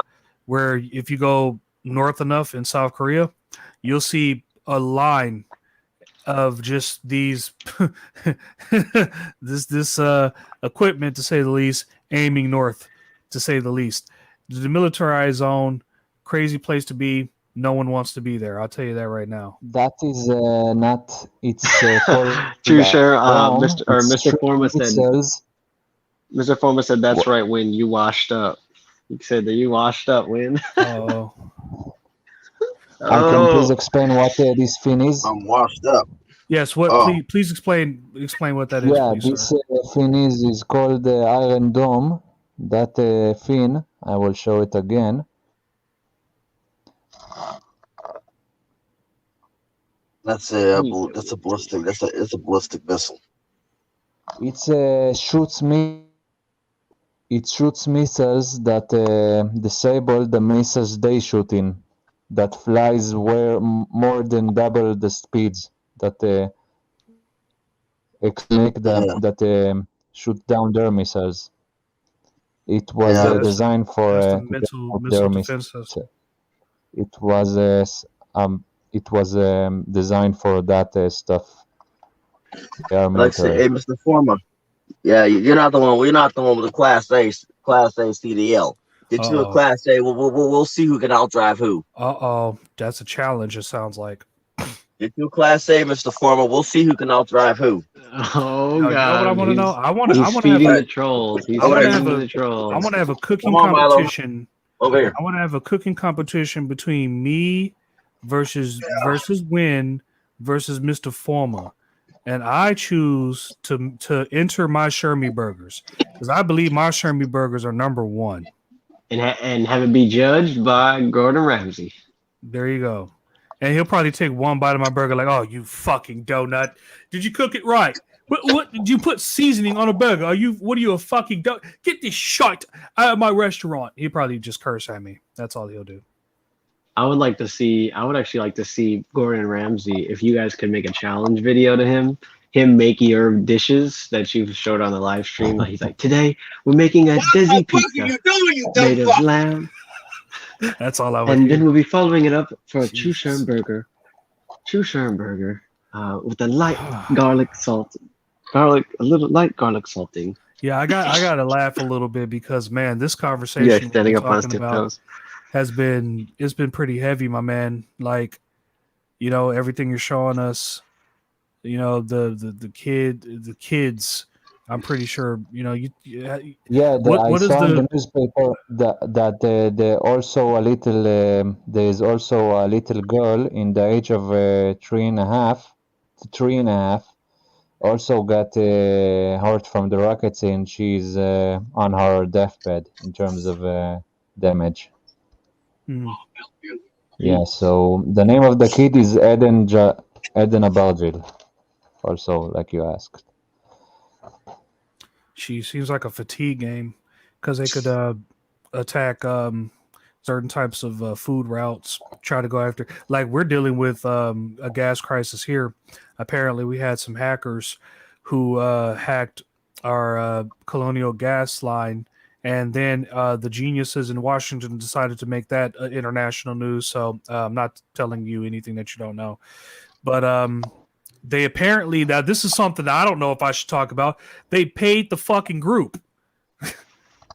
where if you go north enough in South Korea, you'll see a line of just these this equipment, to say the least, aiming north, to say the least. The demilitarized zone, crazy place to be. No one wants to be there. I'll tell you that right now. That is not. It's true. Sure. Mr. Forma said. Mr. Forma said that's right. When you washed up, he said that you washed up. When? Oh. Can please explain what this fin is? I'm washed up. Yes. What? Please explain what that is. Yeah, please, this fin is called the Iron Dome. That fin, I will show it again. That's a ballistic. It's a ballistic missile. It shoots missiles that disable the missiles they shoot in. That flies more than double the speeds that that shoot down their missiles. It was designed for missile defense system. It was designed for that stuff. Like say, hey, Mr. Forma, yeah, you're not the one. We're not the one with the Class A CDL. Get you a Class A. We'll see who can outdrive who. That's a challenge. It sounds like. Get you a Class A, Mr. Forma. We'll see who can outdrive who. Oh God! You know what I want to know? I want to have the trolls. I want to have a cooking competition. Over here. I want to have a cooking competition between me versus Win versus Mr. Forma, and I choose to enter my Shermy burgers because I believe my Shermy burgers are number one. And have it be judged by Gordon Ramsay. There you go. And he'll probably take one bite of my burger like, oh, you fucking donut. Did you cook it right? What did you put seasoning on a burger? What are you, a fucking donut? Get this shite out of my restaurant. He'll probably just curse at me. That's all he'll do. I would actually like to see Gordon Ramsay, if you guys could make a challenge video to him make your dishes that you showed on the live stream. Like he's like, today we're making a desi pizza made of lamb. That's all I want. And then we'll be following it up for a true Sherm burger. With a light garlic salt. A little light garlic salting. Yeah, I got to laugh a little bit because, man, this conversation standing up on tiptoes it's been pretty heavy, my man. Like, everything you're showing us, the kids. I'm pretty sure, I saw in the newspaper that there also a little there is also a little girl in the age of 3.5, also got hurt from the rockets, and she's on her deathbed in terms of damage. Mhm. Yeah, so the name of the kid is Eden Abargil, also, like you asked. She seems like a fatigue game because they could attack certain types of food routes, try to go after. Like we're dealing with a gas crisis here. Apparently, we had some hackers who hacked our Colonial gas line, and then the geniuses in Washington decided to make that international news. So I'm not telling you anything that you don't know, but they apparently, now this is something that I don't know if I should talk about. They paid the fucking group.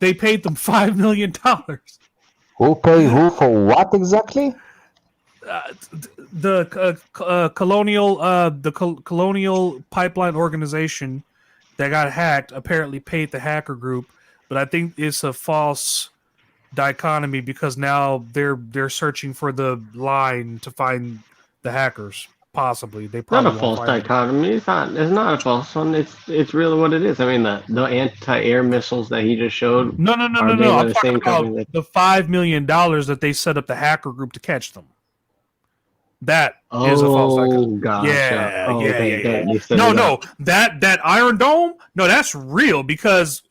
They paid them $5 million. Who pay who for what exactly? The Colonial Pipeline Organization that got hacked apparently paid the hacker group, but I think it's a false dichotomy because now they're searching for the line to find the hackers. Possibly, they Not probably a won't false find them. dichotomy. It's not. It's not a false one. It's really what it is. I mean, the anti-air missiles that he just showed No. are made by I'm the talking same about company that. the $5 million that they set up the hacker group to catch them. That is a false dichotomy. Oh, gotcha. Yeah. They set it No. up. That Iron Dome, no, that's real because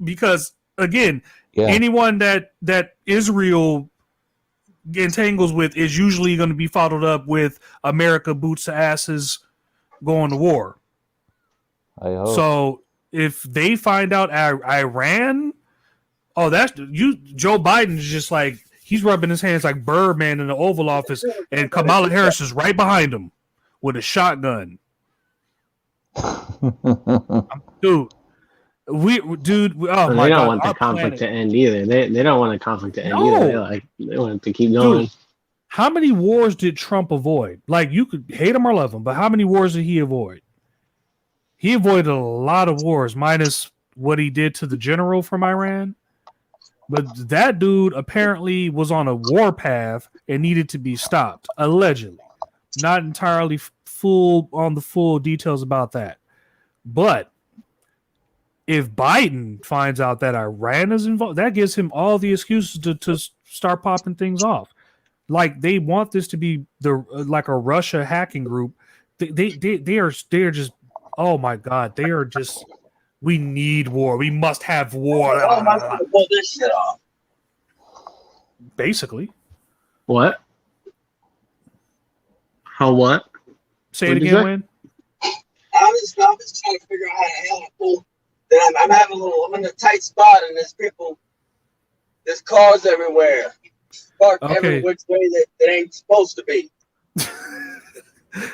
again, Yeah, anyone that Israel entangles with is usually going to be followed up with America boots to asses going to war. I hope. So if they find out Iran, oh, that's you. Joe Biden is just like he's rubbing his hands like Birdman in the Oval Office, and Kamala Harris is right behind him with a shotgun. Dude, oh They my don't god, want the our conflict planet. to end either. They don't want the conflict to end No. either. They want it to keep going. Dude, how many wars did Trump avoid? Like you could hate him or love him, but how many wars did he avoid? He avoided a lot of wars, minus what he did to the general from Iran. But that dude apparently was on a war path and needed to be stopped, allegedly. Not entirely full on the full details about that. But if Biden finds out that Iran is involved, that gives him all the excuses to start popping things off. Like they want this to be like a Russia hacking group. They are just, oh my god, they are just. We need war. We must have war. Oh, I'm gonna pull this shit off. Basically. What? How what? Say What'd it you again, say? Wayne. I'm just trying to figure out how the hell to pull. Then I'm having I'm in a tight spot, and there's cars everywhere, parked every which way that ain't supposed to be.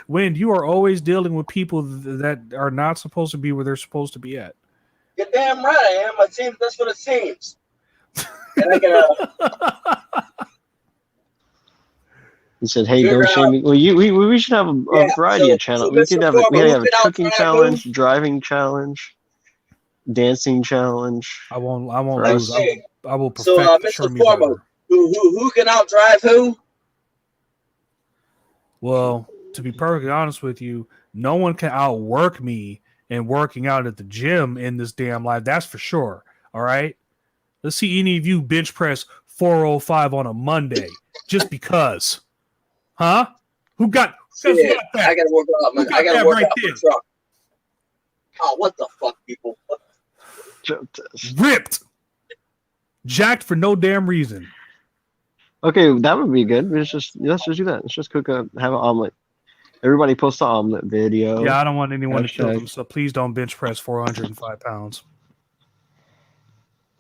Wayne, you are always dealing with people that are not supposed to be where they're supposed to be at. You're damn right I am. It seems that's what it seems. And I can. He said, "Hey, don't shame me." Well, we should have a variety of channels. We could have we have a cooking challenge, driving challenge, dancing challenge. I won't lose. I will perfect so, the Mr. Sherm Formo, who can outdrive who? Well, to be perfectly honest with you, no one can outwork me in working out at the gym in this damn life. That's for sure. All right. Let's see any of you bench press 405 on a Monday just because. Huh? Who got that? I gotta work out my truck. Oh, what the fuck, people? Ripped. Jacked for no damn reason. Okay, that would be good. Let's just do that. Let's just have an omelet. Everybody post an omelet video. Yeah, I don't want anyone to kill them, so please don't bench press 405 pounds.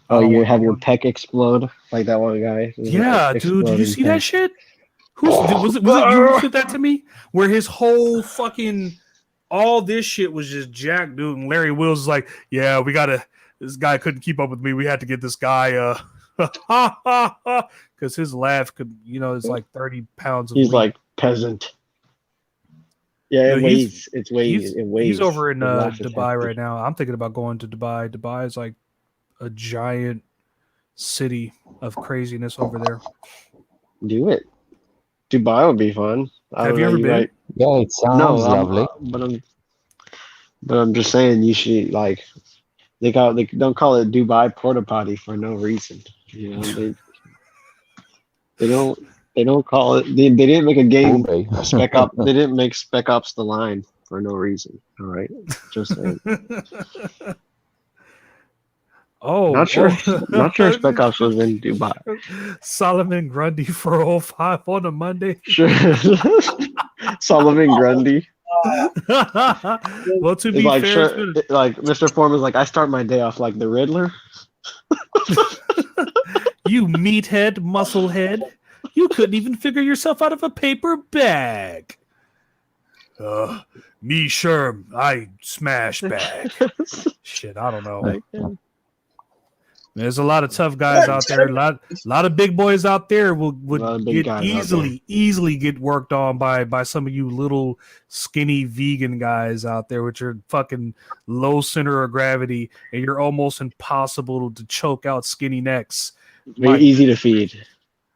Oh, you have your pec explode like that one guy. Yeah, dude, did you see that shit? Was it you who sent that to me? Where his whole fucking all this shit was just jacked, dude. And Larry Wills is like, yeah, this guy couldn't keep up with me. We had to get this guy because his laugh could, it's like 30 pounds of He's weight. like peasant. Yeah, it weighs. He's over in Dubai right now. I'm thinking about going to Dubai. Dubai is like a giant city of craziness over there. Do it. Dubai would be fun. Have you ever been? Yeah, it sounds lovely. But I'm just saying you should they don't call it Dubai porta potty for no reason. They don't. They don't call it. They didn't make a game Ube. Spec Ops. They didn't make Spec Ops the line for no reason. All right, just saying. Oh, Not sure. oh. Not sure Spec Ops was in Dubai. Solomon Grundy for 05 on a Monday. Sure. Solomon Grundy. Well, to It's be like fair, sure, like Mr. Foreman's like I start my day off like the Riddler. you meathead, musclehead, you couldn't even figure yourself out of a paper bag. Me, Sherm, I smash bag. Shit, I don't know. There's a lot of tough guys out there. A lot of big boys out there would get easily get worked on by some of you little skinny vegan guys out there, which are fucking low center of gravity, and you're almost impossible to choke out skinny necks. Very easy to feed.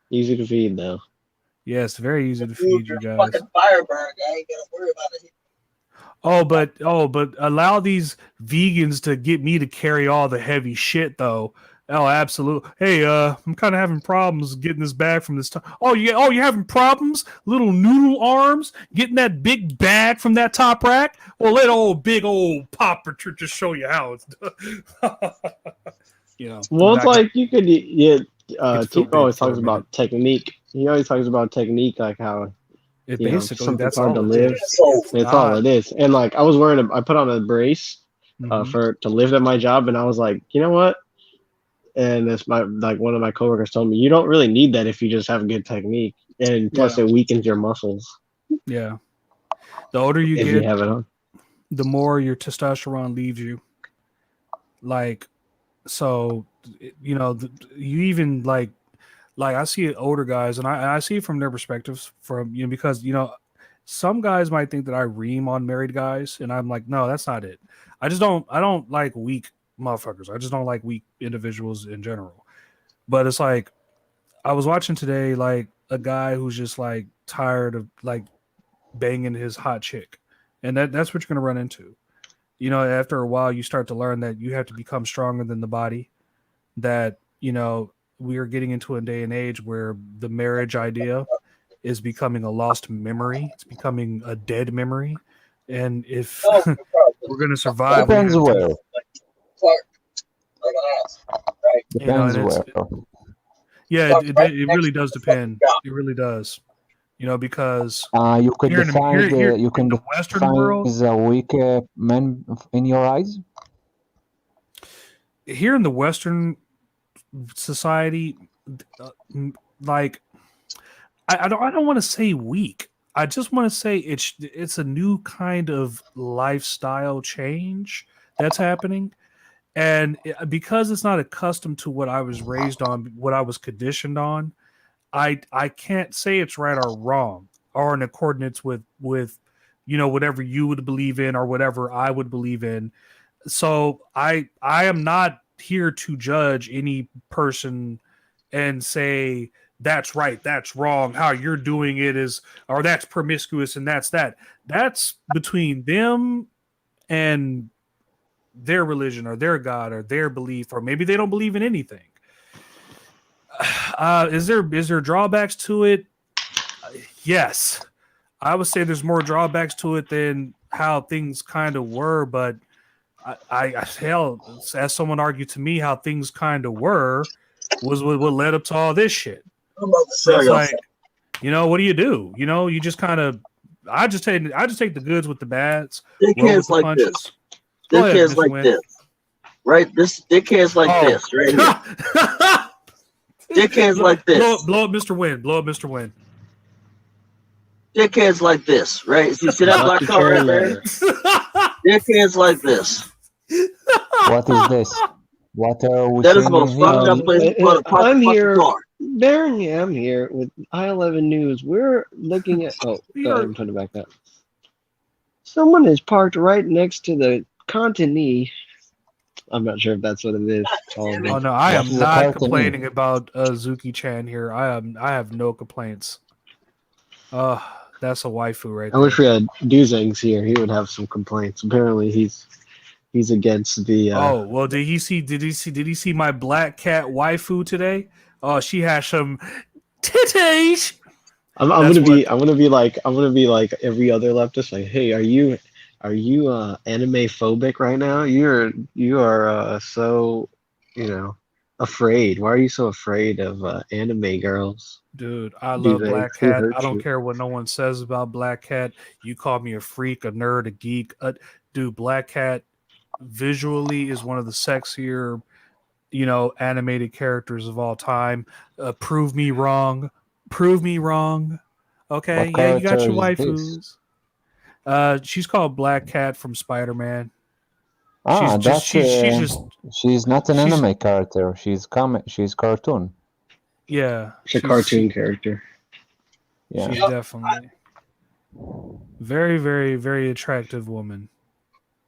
Easy to feed though. Yes, very easy to feed you guys. Fucking Firebird, I ain't gonna worry about it. But allow these vegans to get me to carry all the heavy shit though. Oh, absolutely. Hey, I'm kind of having problems getting this bag from this time. Oh, you're having problems? Little noodle arms getting that big bag from that top rack? Well, let old big old Popper just show you how it's done. Well, it's like you could. Yeah, Tico always talks about technique. He always talks about technique, like how basically that's hard all to live. It's all it is. And like I was I put on a brace to lift at my job, and I was like, you know what? And it's one of my coworkers told me, you don't really need that if you just have good technique, and plus it weakens your muscles. Yeah, the older you if get, you have it on, the more your testosterone leaves you. Like, so you even like I see older guys, and I see it from their perspectives, because some guys might think that I ream on married guys, and I'm like, no, that's not it. I don't like weak motherfuckers. I just don't like weak individuals in general. But it's like I was watching today, like a guy who's just like tired of like banging his hot chick, and that's what you're gonna run into. After a while, you start to learn that you have to become stronger than the body. That we are getting into a day and age where the marriage idea is becoming a lost memory. It's becoming a dead memory, and if we're gonna survive, depends where. Depends where. Yeah, it really does depend. It really does. Because you could here define you can in the Western world as a weak man in your eyes. Here in the Western society, like I don't want to say weak. I just want to say it's a new kind of lifestyle change that's happening. And because it's not accustomed to what I was raised on, what I was conditioned on, I can't say it's right or wrong or in accordance with whatever you would believe in or whatever I would believe in. So I am not here to judge any person and say that's right, that's wrong, how you're doing it is, or that's promiscuous and that's that. That's between them and their religion or their God or their belief, or maybe they don't believe in anything. Is there drawbacks to it? Yes. I would say there's more drawbacks to it than how things kind of were, but hell, as someone argued to me, how things kind of were was what led up to all this shit. So it's like, what do? You just kind of, I just take the goods with the bads. Dickheads like punches. this. Dickheads like this. Right? Dickheads like this, right here. Dickheads like this. Blow up Mr. Win. Blow up Mr. Win. Dickheads like this, right? You see that black car right there? Dickheads like this. What is this? What are we that is the most fucked up place to put I'm here. car. Barely, I'm here with I-11 News. We're looking at. Oh, I'm trying to back up. Someone is parked right next to the Continee. I'm not sure if that's what it is. Oh no, I am not complaining about Zuki-chan here. I have no complaints. That's a waifu right there. I wish we had Duzangs here. He would have some complaints. Apparently, he's against the. Oh well, did he see my black cat waifu today? Oh, she has some titties. I'm That's gonna be what, I'm gonna be like every other leftist. Like, hey, are you anime phobic right now? You are so you know afraid. Why are you so afraid of anime girls? dude. I Do love they Black Cat. I hurt don't you? care what no one says about Black Cat. You call me a freak, a nerd, a geek. Dude, Black Cat visually is one of the sexier, animated characters of all time. Prove me wrong. Prove me wrong. Okay, What yeah, you got character your is this? waifus. She's called Black Cat from Spider-Man. She's Ah, just that's she's just she's not an she's anime character. She's cartoon. yeah, It's a cartoon character. Yeah. she's definitely very, very, very attractive woman.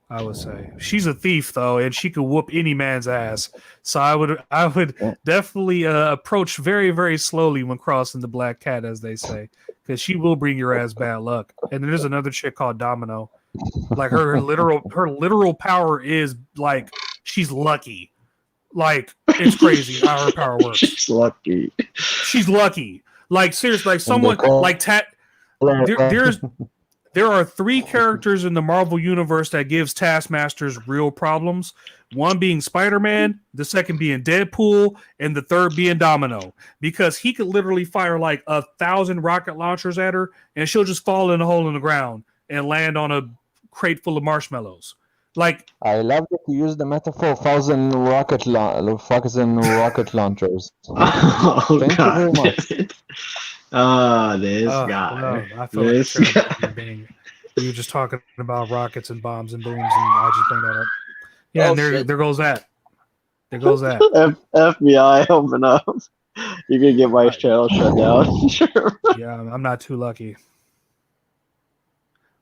I would say she's a thief though, and she could whoop any man's ass. So I would Yeah. definitely approach very, very slowly when crossing the Black Cat, as they say, because she will bring your ass bad luck. And then there's another chick called Domino. Like her literal power is like she's lucky. Like it's crazy how her power works. She's lucky. She's lucky. Like seriously, like And they someone call like there are 3 characters in the Marvel universe that gives Taskmasters real problems. One being Spider-Man, the second being Deadpool, and the third being Domino. Because he could literally fire like 1,000 rocket launchers at her, and she'll just fall in a hole in the ground and land on a crate full of marshmallows. Like, I love that you use the metaphor thousand rocket launchers. Oh Thank you very God damn much. it! Ah, this no, guy. I feel like a This terrible guy. human being. We were just talking about rockets and bombs and booms, and I just bring that up. Yeah, Oh, and there shit. goes that. There goes that. FBI, open up. You're gonna get my channel shut down. Sure. Yeah, I'm not too lucky.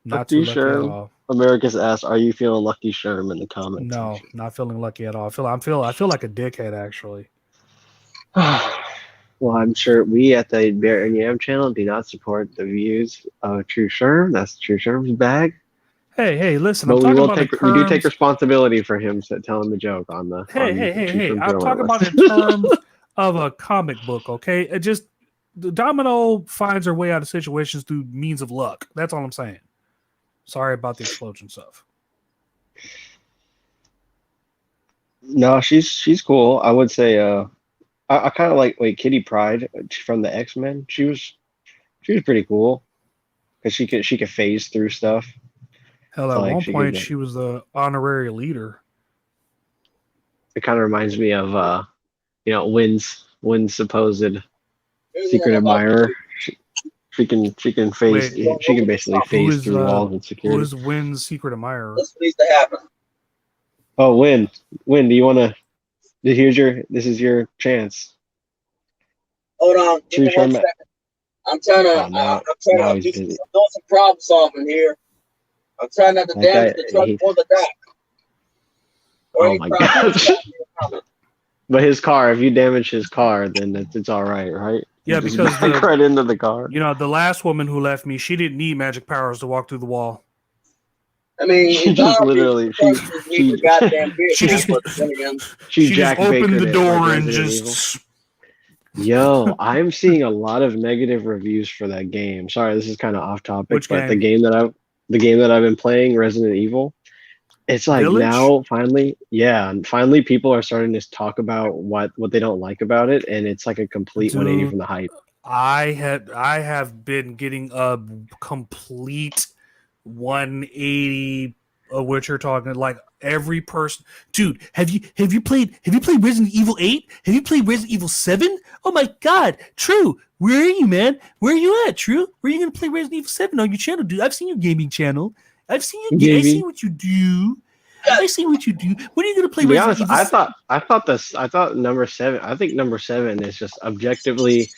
Not too Lucky lucky at Sherm. all. America's asked, "Are you feeling lucky, Sherm?" In the comment No, section. not feeling lucky at all. I feel like a dickhead actually. Well, I'm sure we at the Bear and Yam channel do not support the views of True Sherm. That's True Sherm's bag. Hey, listen, But I'm we talking will about in we do take terms. responsibility for him telling the joke on the True Sherm's I'm talking about Relentless. in terms of a comic book, okay? It just the Domino finds her way out of situations through means of luck. That's all I'm saying. Sorry about the explosion stuff. No, she's cool. I would say I kind of like Kitty Pryde from the X-Men. She was pretty cool because she could phase through stuff. Hell, It's at like one she point could. she was the honorary leader. It kind of reminds me of Wynn's supposed secret admirer. She can phase. Wait, She can basically phase through walls and who security. is Wynn's secret admirer? This needs to happen. Oh, Wynn, do you want to? This is your chance. Hold on, give me True 1 Sherm. second. I'm trying to. Oh, now I'm he's doing busy. some problem solving here. I'm trying not to That damage guy, the truck or the dock. Or Oh any my problems. gosh. But his car, if you damage his car, then it's all right? Yeah, You just because back right into the car. the last woman who left me, she didn't need magic powers to walk through the wall. I mean, She it's just obvious literally because we the goddamn She vehicle, just but then again, she just Jack opened Bakered the it door like and Resident just. Evil. Yo, I'm seeing a lot of negative reviews for that game. Sorry, this is kind of off topic, Which but game? the game that I've been playing, Resident Evil, it's like Village? now finally people are starting to talk about what they don't like about it, and it's like a complete 180 Dude, from the hype. I have been getting a complete 180 of what you're talking, like every person. Dude, have you played Resident Evil 8? Have you played Resident Evil 7? Oh my god, True, where are you, man? Where are you at, True? Where are you gonna play Resident Evil 7 on your channel, dude? I've seen your gaming channel. I've seen you. I see what you do. I see what you do. When are you gonna play To be Resident honest, Evil? I thought number 7. I think number 7 is just objectively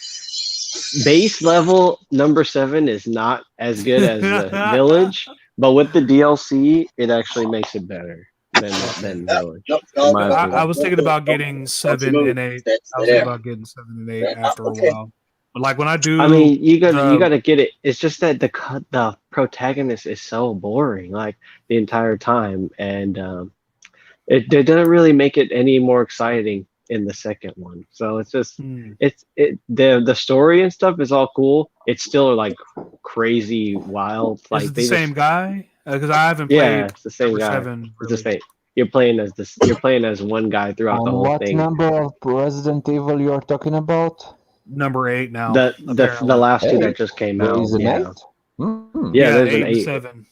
base level. Number 7 is not as good as the Village, but with the DLC, it actually makes it better than Village. In my I opinion. was thinking about getting 7 and 8. I was thinking about getting 7 and 8 after a while. But like when I do, I mean, you got to get it. It's just that the protagonist is so boring, like the entire time, and it doesn't really make it any more exciting. in the second one. So it's just the story and stuff is all cool. It's still like crazy wild. Is Like it the they just same guy? Because I haven't yeah, played it's the same number guy. 7 It's the really. same. You're playing as this. You're playing as one guy throughout the And whole what thing. number of Resident Evil you are talking about? Number 8 now, The apparently. last two that 8. just came There out. is an Yeah, 8. Hmm. yeah. Yeah, There's an 8 and 8. 7.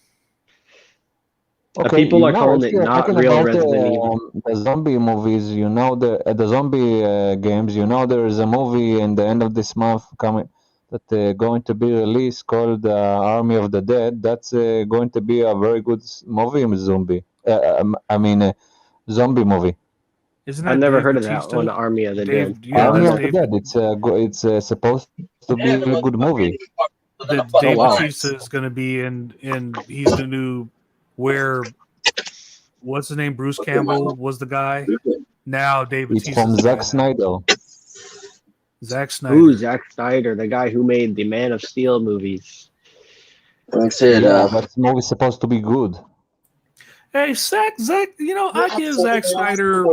Okay, People you are know, calling if it you're not talking real about Resident Evil. the zombie movies, you know the zombie games. You know there is a movie in the end of this month coming that going to be released called Army of the Dead. That's going to be a very good movie, zombie. I mean, zombie movie. Isn't I've that never Dave heard of that one. Bautista? Army of the Dead. Dave, yeah, Army that's of the Dave. Dead. It's supposed to be a good movie. The Oh Dave wow. Bautista is going to be in. He's the new where. What's his name? Bruce Campbell was the guy. Now Dave It's Bautista's from the guy Zack now. Snyder. Zack Snyder. Ooh, Zack Snyder, the guy who made the Man of Steel movies. Like I said, Yeah, that movie is supposed to be good. Hey, Zack, you know, I give Zack Snyder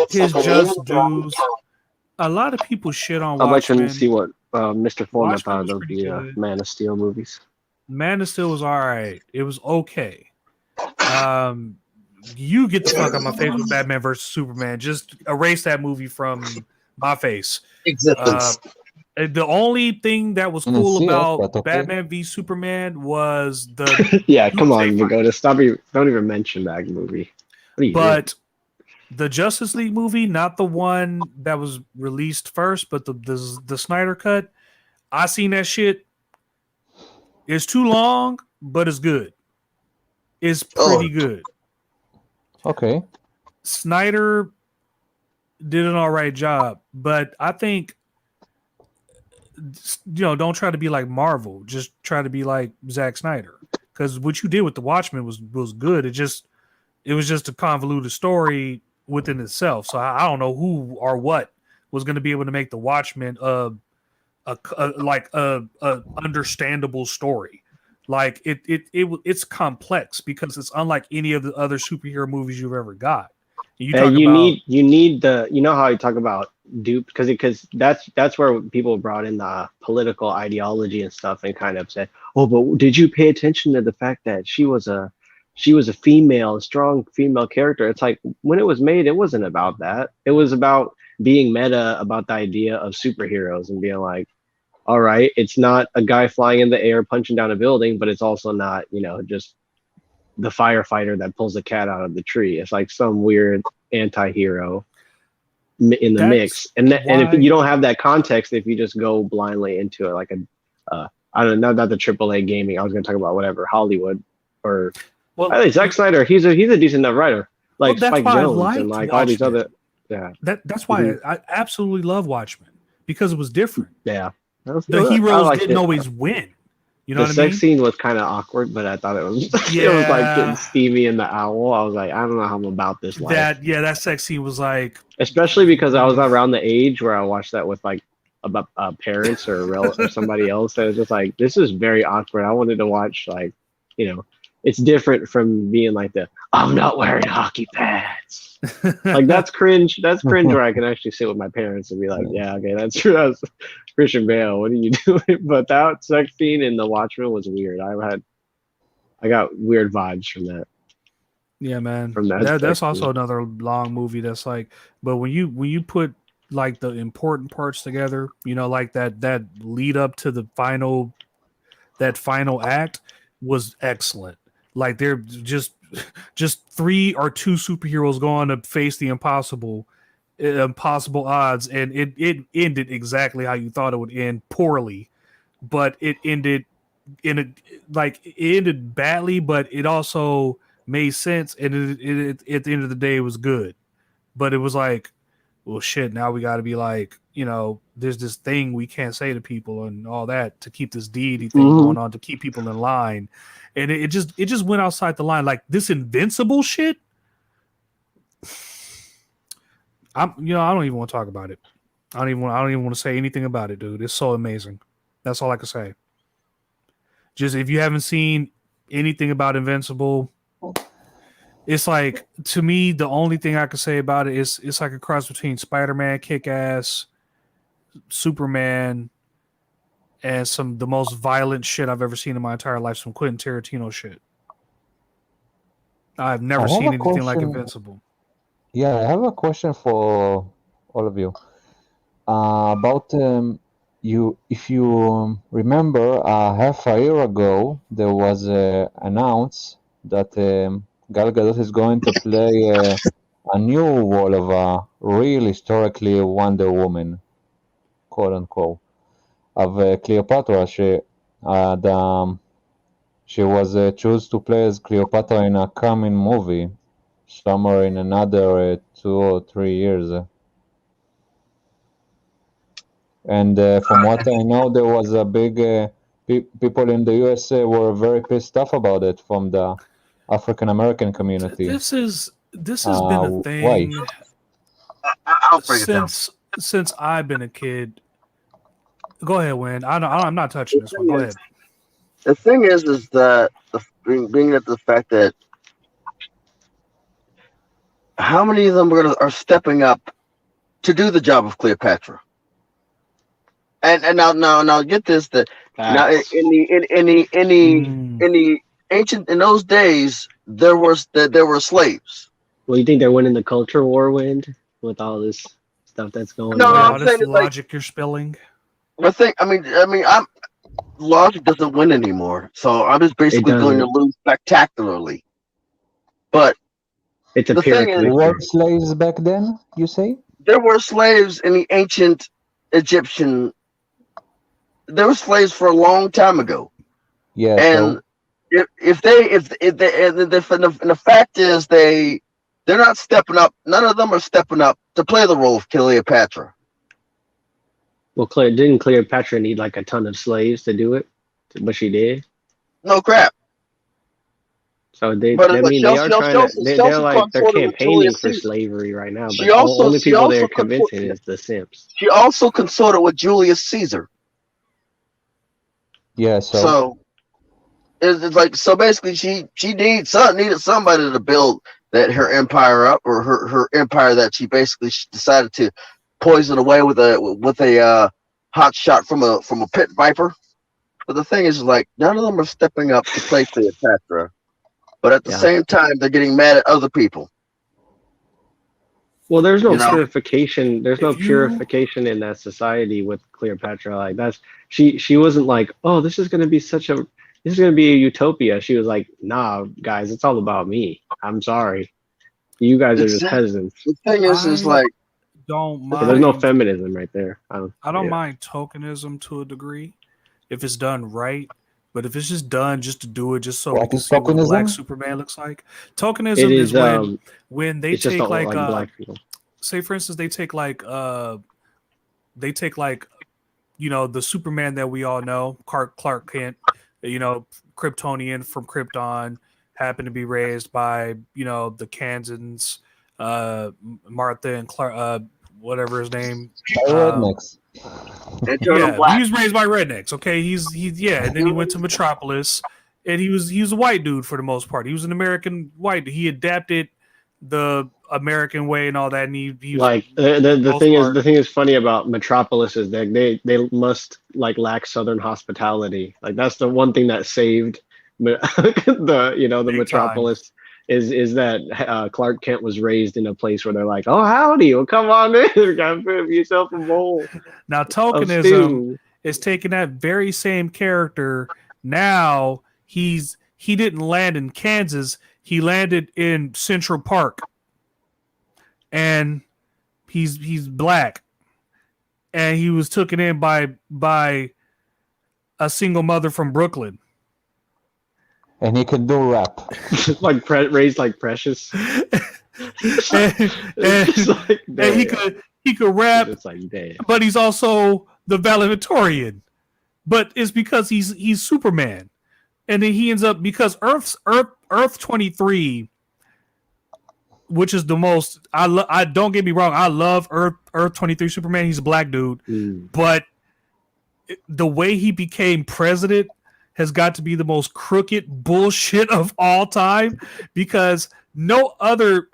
his just dues. A lot of people shit on I'd like to Watchmen. see what Mr. Foreman Watchmen thought was of pretty the good. Man of Steel movies. Man of Steel was all right. It was okay. You get the fuck out my face with Batman versus Superman. Just erase that movie from my face. existence. The only thing that was I didn't cool see it, about but okay. Batman v Superman was the Yeah, come on, Doomsday Vigoda. Stop! Don't even mention that movie. What are you doing? But the Justice League movie, not the one that was released first, but the Snyder cut, I seen that shit. It's too long, but it's good. It's pretty good. Okay. Snyder did an all right job, but I think don't try to be like Marvel. Just try to be like Zack Snyder, because what you did with the Watchmen was good. It was just a convoluted story within itself. So I don't know who or what was going to be able to make the Watchmen a understandable story. Like it's complex because it's unlike any of the other superhero movies you've ever got. You talk about you need the how you talk about dupe because that's where people brought in the political ideology and stuff and kind of said, oh, but did you pay attention to the fact that she was a female, strong female character? It's like when it was made, it wasn't about that. It was about being meta about the idea of superheroes and being like, all right, it's not a guy flying in the air punching down a building, but it's also not just the firefighter that pulls the cat out of the tree. It's like some weird anti-hero in the mix. And if you don't have that context, if you just go blindly into it, like I don't know, not the AAA gaming. I was going to talk about whatever Hollywood or I think Zack Snyder. He's a decent enough writer, like Spike Jonze and like all these other. Yeah, that's why I absolutely love Watchmen because it was different. Yeah, the heroes didn't always win. You know what I mean? The sex scene was kind of awkward, but I thought it was it was like getting steamy in the owl. I was like, I don't know how I'm about this life. That sex scene was like, especially because I was around the age where I watched that with like about parents or somebody else. That was just like, this is very awkward. I wanted to watch like, it's different from being like I'm not wearing hockey pads. Like that's cringe. That's cringe where I can actually sit with my parents and be like, yeah, okay, that's Christian Bale. What are you doing? But that sex scene in The Watchmen was weird. I got weird vibes from that. Yeah, man. From that's also another long movie. That's like, but when you put like the important parts together, like that lead up to the final act was excellent. Like they're just 3 or 2 superheroes going to face the impossible odds, and it ended exactly how you thought it would end, poorly, but it ended it ended badly, but it also made sense, and it at the end of the day it was good. But it was like, well, shit, now we got to be like, there's this thing we can't say to people and all that to keep this deity thing going on, to keep people in line. And it just went outside the line. Like this Invincible shit. I don't even want to talk about it. I don't even want to say anything about it, dude. It's so amazing. That's all I can say. Just if you haven't seen anything about Invincible, it's like, to me, the only thing I can say about it is it's like a cross between Spider-Man, Kick-Ass, Superman, and the most violent shit I've ever seen in my entire life. Some Quentin Tarantino shit. I've I never have seen a anything like question. Invincible. Yeah, I have a question for all of you. About you, if you remember, half a year ago, there was announced that Gal Gadot is going to play a new role of a real historically Wonder Woman, quote unquote, of Cleopatra. She was chosen to play as Cleopatra in a coming movie, somewhere in another 2 or 3 years. And from what I know, there was a big people in the USA were very pissed off about it from the African American community. This has been a Why? thing I'll break it down. since I've been a kid. Go ahead, Win. I'm not touching this one. Go ahead. The thing is that being at the fact that how many of them are stepping up to do the job of Cleopatra? And now get this, that now in the ancient, in those days there were slaves. Well, you think they're winning the culture war wind with all this stuff that's going No, on? I'm All this saying it's like logic you're spilling. logic doesn't win anymore, so I'm just basically going to doesn't. lose spectacularly. But It's a the thing Pyrrhic is, There were victory. slaves back then, you say? there were slaves in the ancient Egyptian. There were slaves for a long time ago, Yeah, and so if they and the fact is they're not stepping up. None of them are stepping up to play the role of Cleopatra. Well, didn't Cleopatra need like a ton of slaves to do it? But she did. No crap. So they, But I like mean, she they also, are she trying to. also, she They're also like they're consorted with campaigning Julius for Caesar. slavery right now, She but also only she people they're also convincing is the simps. she also consorted with Julius Caesar. yeah, So it's like, so basically she needed somebody to build her empire up, or her empire that she basically decided to poison away with a hot shot from a pit viper. But the thing is, like, none of them are stepping up to play Cleopatra, but at the Yeah. same time they're getting mad at other people. Well, there's no You know? purification. There's no If you purification in that society with Cleopatra. Like she wasn't like, oh, this is gonna be a utopia. She was like, nah, guys, it's all about me. I'm sorry, you guys are just peasants. The thing is I like, don't So there's no mind feminism right there. I don't mind tokenism to a degree if it's done right. But if it's just done just to do it, just so we what can is see what a black tokenism? Superman looks like. It Tokenism is is when they it's just take all like like black people. say for instance they take like the Superman that we all know, Clark Kent, Kryptonian from Krypton, happened to be raised by the Kansans, Martha and Clark, whatever his name. By rednecks. they turn them Yeah, black. he was raised by rednecks. Okay, and then he went to Metropolis, and he was a white dude for the most part. He was an American white dude. He adapted the American way and all that, and he was Like the thing is funny about Metropolis is that they must like lack Southern hospitality. Like that's the one thing that saved the Big Metropolis is that Clark Kent was raised in a place where they're like, oh howdy, well come on in, gotta put yourself a bowl now of tokenism stew. is taking that very same character. Now he didn't land in Kansas. He landed in Central Park, and he's black, and he was taken in by a single mother from Brooklyn. And he can do rap. Like raised like Precious. and he could rap, It's like, damn. but he's also the valedictorian. But it's because he's Superman, and then he ends up because Earth 23, which is the most I don't get me wrong, I love Earth 23 Superman. He's a black dude, but the way he became president, has got to be the most crooked bullshit of all time because no other.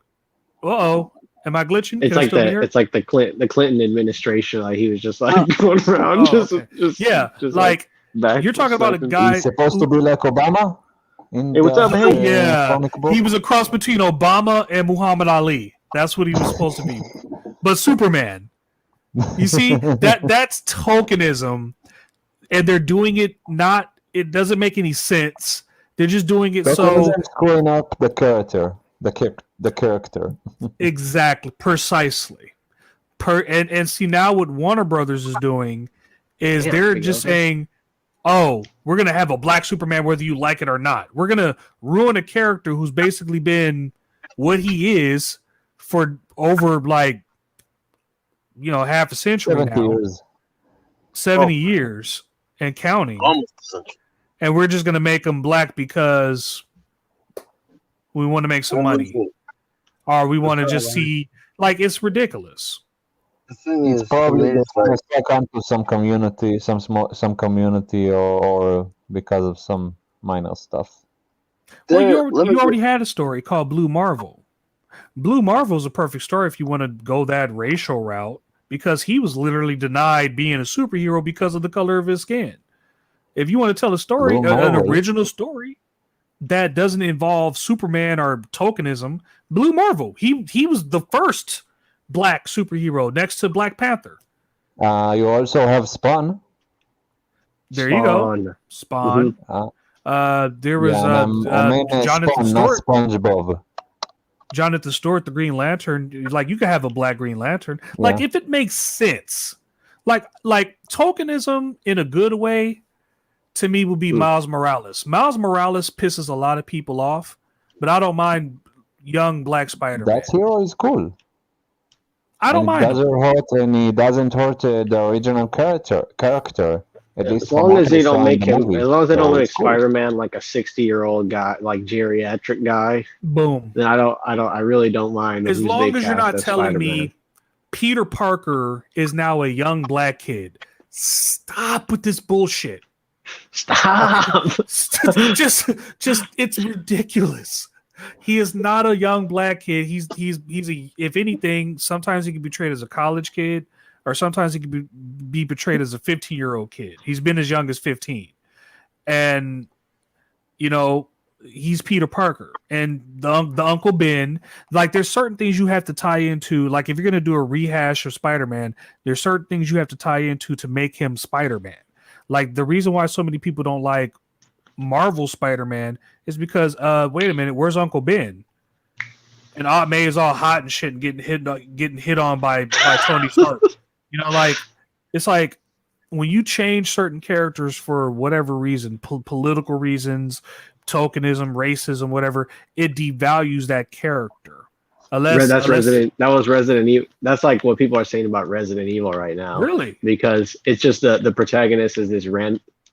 Am I glitching? It's Can I like still be here? it's like the Clinton administration. Like he was just like going around, Okay. Yeah, just like back. you're talking about a guy. He's supposed to be like Obama in Hey, what's the up, man? Yeah, comic book. he was a cross between Obama and Muhammad Ali. That's what he was supposed to be. But Superman. You see, that's tokenism, and they're doing it not. It doesn't make any sense. They're just doing it so screwing up the character, the character. exactly, precisely. And see now what Warner Brothers is doing is they're just saying, "Oh, we're gonna have a black Superman whether you like it or not. We're gonna ruin a character who's basically been what he is for over like." Half a century 70 now, years. 70 years and counting. Almost a century. And we're just going to make him black because we want to make some money. Or we want to just see, like, it's ridiculous. The thing It's is, probably it's going like, to stuck onto some community, some community, or because of some minor stuff. Well, there- you let me- already had a story called Blue Marvel. Blue Marvel is a perfect story if you want to go that racial route because he was literally denied being a superhero because of the color of his skin. If you want to tell a story, Blue an Marvel. original story that doesn't involve Superman or tokenism, Blue Marvel. He was the first black superhero next to Black Panther. You also have Spawn. There you go. Spawn. There was I mean, Jonathan Spawn, not Stewart. SpongeBob. Jonathan Stewart, the Green Lantern. Like you could have a black Green Lantern. Like Yeah. if it makes sense. Like tokenism in a good way, to me would be Miles Morales. Miles Morales pisses a lot of people off, but I don't mind young Black Spider-Man. That hero is cool. I don't mind. He doesn't hurt the original character. At least As long from as what they we saw don't in make the him, movie. as long as they don't So make it's cool. Spider-Man like a 60-year-old guy, like geriatric guy, Boom. then I really don't mind. As who's long they as you're cast not as telling Spider-Man. me Peter Parker is now a young black kid. Stop with this bullshit. Stop. just it's ridiculous. He is not a young black kid. He's a, if anything, sometimes he can be portrayed as a college kid, or sometimes he can be portrayed as a 15-year-old kid. He's been as young as 15, and he's Peter Parker and the Uncle Ben. Like there's certain things you have to tie into. Like if you're gonna do a rehash of Spider-Man, there's certain things you have to tie into to make him Spider-Man. Like the reason why so many people don't like Marvel Spider-Man is because wait a minute, where's Uncle Ben? And Aunt May is all hot and shit and getting hit on by Tony Stark. Like it's like when you change certain characters for whatever reason, political reasons, tokenism, racism, whatever, it devalues that character. That was Resident Evil. That's like what people are saying about Resident Evil right now. Really? Because it's just the protagonist is this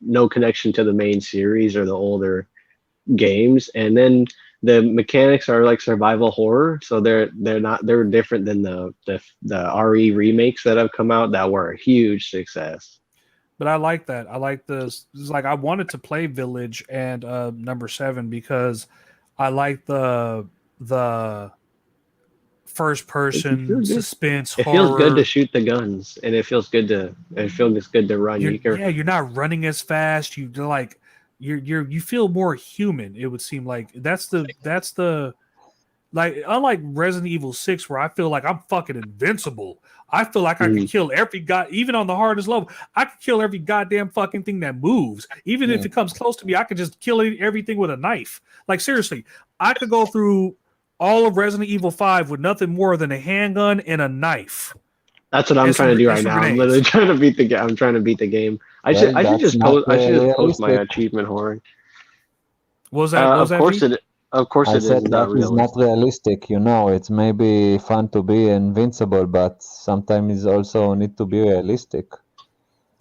no connection to the main series or the older games, and then the mechanics are like survival horror, so they're different than the RE remakes that have come out that were a huge success. But I like that. I like this. It's like I wanted to play Village and number 7 because I like the first person suspense. It horror. feels good to shoot the guns, and it feels good to run. You're not running as fast. You feel more human. It would seem like that's the like unlike Resident Evil 6 where I feel like I'm fucking invincible. I feel like I can kill every guy, even on the hardest level. I can kill every goddamn fucking thing that moves. Even if it comes close to me, I could just kill everything with a knife. Like seriously, I could go through all of Resident Evil 5 with nothing more than a handgun and a knife. That's what I'm trying to do right now. I'm literally trying to beat the game. I'm trying to beat the game. I should just post my achievement horror. What was that? Of course it is not realistic. It's not realistic. It's maybe fun to be invincible, but sometimes it also need to be realistic.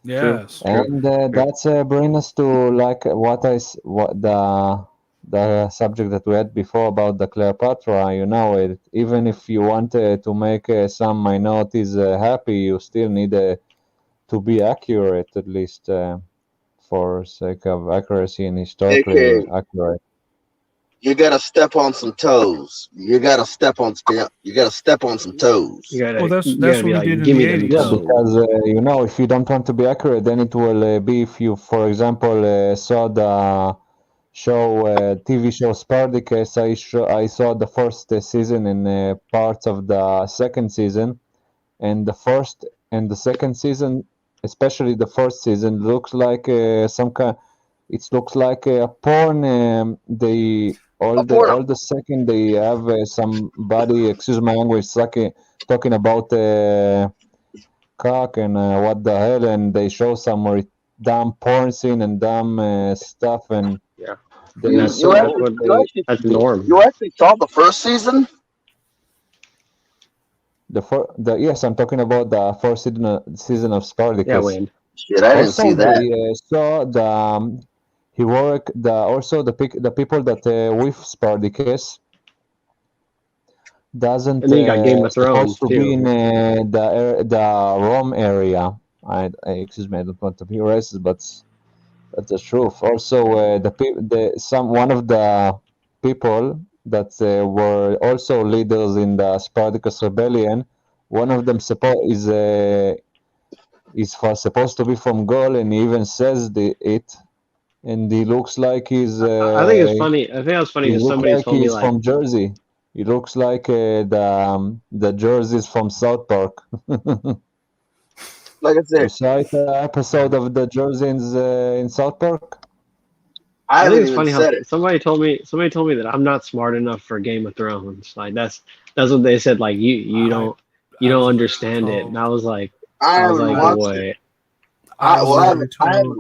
Yes. And that's bring us to like what the subject that we had before about the Cleopatra. Even if you want to make some minorities happy, you still need to be accurate, at least for sake of accuracy and historically AK, accurate. you gotta step on some toes. You gotta step on some toes. You gotta, Well, that's you that's gotta what be he like, did in give the me them Yeah, '80s. toes. because if you don't want to be accurate, then it will be if you, for example, saw the TV show Spartacus. I saw the first season and parts of the second season, and the first and the second season, especially the first season, looks like some kind. It looks like a porn. They A porno. all the second they have somebody, excuse my language, talking about cock and what the hell, and they show some damn porn scene and damn stuff, and Yeah, and they that's You so actually, what you actually, that's the norm. you actually saw the first season. the yes, I'm talking about the first season of Yeah, Spartacus. Wayne. Shit, I didn't see Also, that. they saw the heroic, the people that with Spartacus doesn't And then you got Game of supposed Thrones to be too. in the Rome area. Excuse me, I don't want to be racist, but that's the truth. Also, one of the people that were also leaders in the Spartacus rebellion. One of them supposed to be from Gaul, and he even says it. And he looks like I think it's funny. I think that's funny he because looks somebody like told me he's like, from Jersey. He looks like the jerseys from South Park. Like I You said, saw it episode of the jerseys in South Park? I I think haven't it's even funny how said it. somebody told me that I'm not smart enough for Game of Thrones. Like that's what they said. Like you I you I don't was literally understand it. And told. I I was haven't like, I watched it. wait. I was literally I told.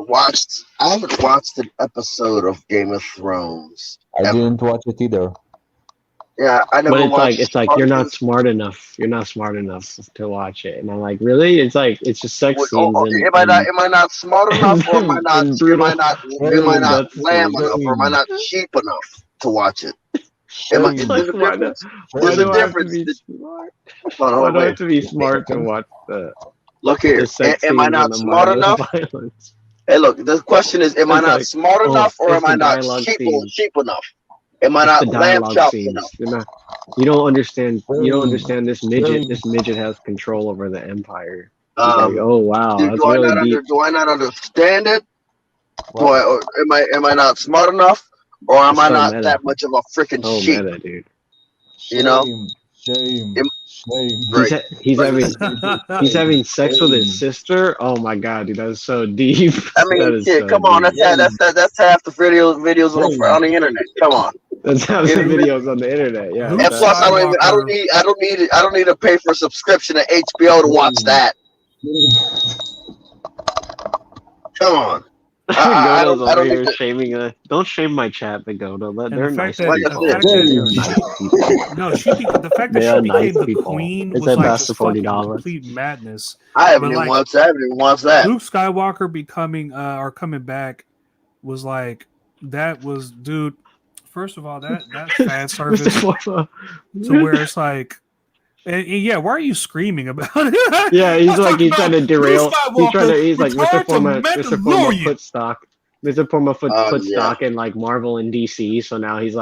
haven't watched an episode of Game of Thrones I ever. didn't watch it either. Yeah, I But never watched it's like you're not Spartacus. smart enough. You're not smart enough to watch it. And I'm like, really? It's like it's just sex scenes Okay, am I not smart enough, or and brutal. am I Brutal Shame, not death lamb scenes. enough, or am I shame, not cheap enough to watch it? It's shame, like There's a difference. why There's a shame. do I have to difference. be smart? Hold Why on, do I wait. have to be Just a smart to second. watch Look the here. sex Am I scenes and not the smart mindless enough? violence? Hey, look. The question is, am I It's not like, smart oh, enough, or it's am the I not dialogue scenes. cheap enough? Am I It's the not lamb dialogue chopped enough? scenes. You're not. You don't understand. You don't Shame, understand this midget. shame. This midget has control over the empire. It's like, oh wow, Do, that's do I really not deep. do I not understand it? What? Or am I not smart enough, or am It's I so not meta. that much of a freaking So sheep? meta, dude. You know, Shame, shame, Am- shame. He's right? he's Like I having said, he's having sex with his Shame, sister. Oh my god, dude, that is so deep. I mean, That is shit. so Come on, deep. that's half the videos shame, on the internet. Come on. That's how the You know what I mean? videos on the internet. Yeah, Luke And plus, exactly. Skywalker. I don't need to pay for a subscription to HBO to watch shame, that. Come on. Godo's I over don't need here to. shaming. Don't shame my chat, but Godo. And They're the fact nice that Like I the people. said, fact that They are shame. nice people. no, the fact that They she are nice became the people. queen It's was a like pass just of $40. fucking complete madness. I But like haven't even watched that. Luke Skywalker becoming or coming back was like that was dude. First of all, that fan Mr. service Forma. to where it's like, and yeah, why are you screaming about it? Yeah, he's Let's like talk he's trying about to Luke derail. Skywalker He's like return to Mr. Forma Mandalorian. put stock. Mr. Forma put Yeah. stock in like Marvel and DC, so now he's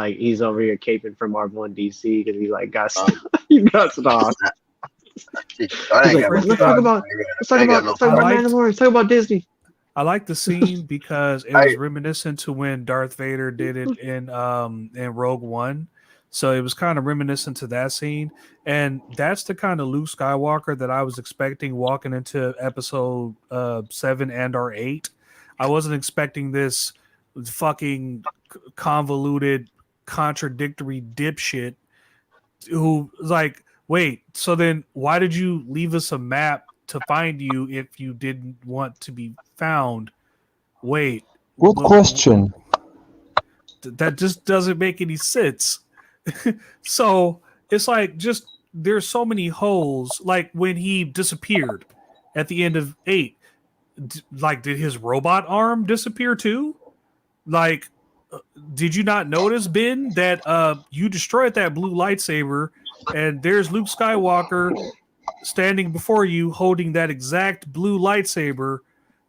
over here caping for Marvel and DC because he like got he got stock. I He's ain't like, got no First let's of talk all, about I ain't got no let's talk I about liked Mandalorian. Let's talk about Disney. I like the scene because it I was reminiscent to when Darth Vader did it in Rogue One. So it was kind of reminiscent to that scene. And that's the kind of Luke Skywalker that I was expecting walking into episode 7 and or 8. I wasn't expecting this fucking convoluted, contradictory dipshit who was like, wait, so then why did you leave us a map to find you if you didn't want to be found? Wait, Good question. that just doesn't make any sense. So it's like just there's so many holes. Like when he disappeared at the end of 8, like did his robot arm disappear too? Like, did you not notice, Ben, that you destroyed that blue lightsaber, and there's Luke Skywalker standing before you holding that exact blue lightsaber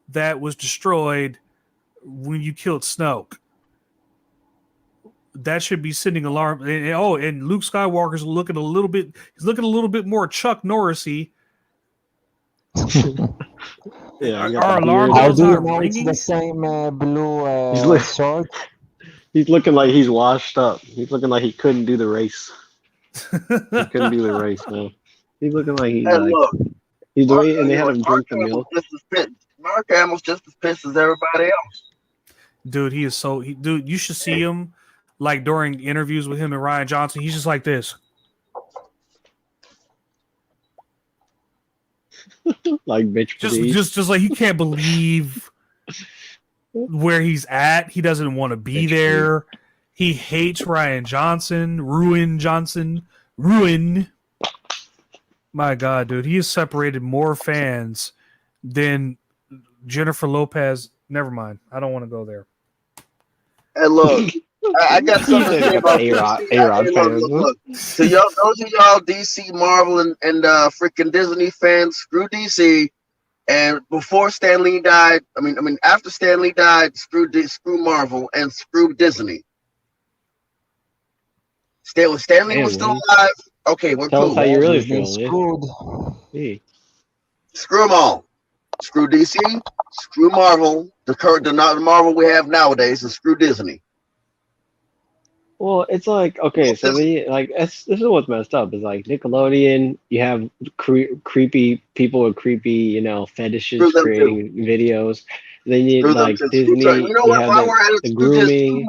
that was destroyed when you killed Snoke. That should be sending alarm. And Luke Skywalker's looking a little bit. He's looking a little bit more Chuck Norrisy. Yeah, Our alarm How bells do you not know it's ringing. the same blue like- sword? He's looking like he's washed up. He's looking like he couldn't do the race. He couldn't do the race, man. He's looking like he's Hey, like look, he's Mark, doing, and they had him drink the Hamill's milk. just as pissed. Mark Hamill's just as pissed as everybody else. Dude, he is so. Dude, you should see him like during interviews with him and Ryan Johnson. He's just like this. Like bitch, please. Just like he can't believe where he's at. He doesn't want to be Bitch, there. He hates Ryan Johnson. Ruin. My God, dude, he has separated more fans than Jennifer Lopez. Never mind. I don't want to go there. Hey, look, I got something to say about A-Rod DC. Hey, fans, look. So y'all, those of y'all DC, Marvel, and freaking Disney fans, screw DC. And before Stan Lee died, I mean, after Stan Lee died, screw Marvel and screw Disney. Stan Lee was still alive. Okay, we're Tell cool. us how you really He's been feel. screwed. Yeah. Screw them all. Screw DC. Screw Marvel. The Marvel we have nowadays, and screw Disney. Well, it's like okay, so this is what's messed up. Is like Nickelodeon, you have creepy people with creepy, fetishes Screw them creating videos. Then you Screw them like too. Disney, You know you what? have While we're at the it, grooming.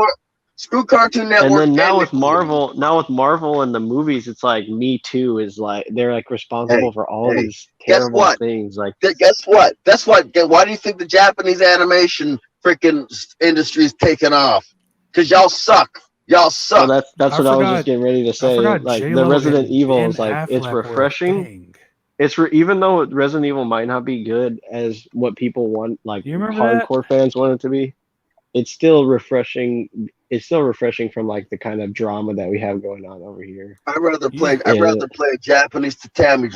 Screw Cartoon Network. And then now with Nickelodeon. Marvel and the movies, it's like Me Too is like they're like responsible for all of these terrible what? things. Like Guess what? That's what. Why do you think the Japanese animation freaking industry is taking off? Because y'all suck. Y'all suck. well, that's what I was just getting ready to say. Like the Resident Evil is like it's refreshing. Even though Resident Evil might not be good as what people want, like You remember hardcore fans want it to be, it's still refreshing. It's still refreshing from like the kind of drama that we have going on over here. I'd rather play a Japanese tatami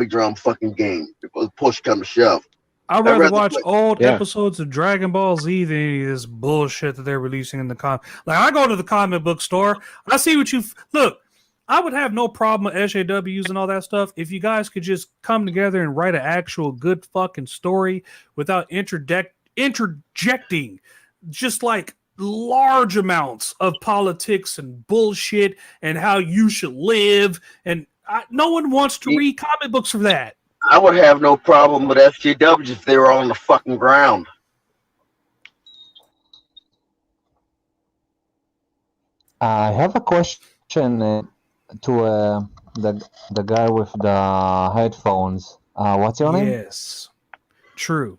drum fucking game. Push come to shove. I'd rather watch old episodes of Dragon Ball Z than any of this bullshit that they're releasing in the comic. Like, I go to the comic book store, I see what you look. I would have no problem with SJWs and all that stuff if you guys could just come together and write an actual good fucking story without interjecting just like large amounts of politics and bullshit and how you should live. And no one wants to read comic books for that. I would have no problem with FGWs if they were on the fucking ground. I have a question to the guy with the headphones. What's your name? Yes. True.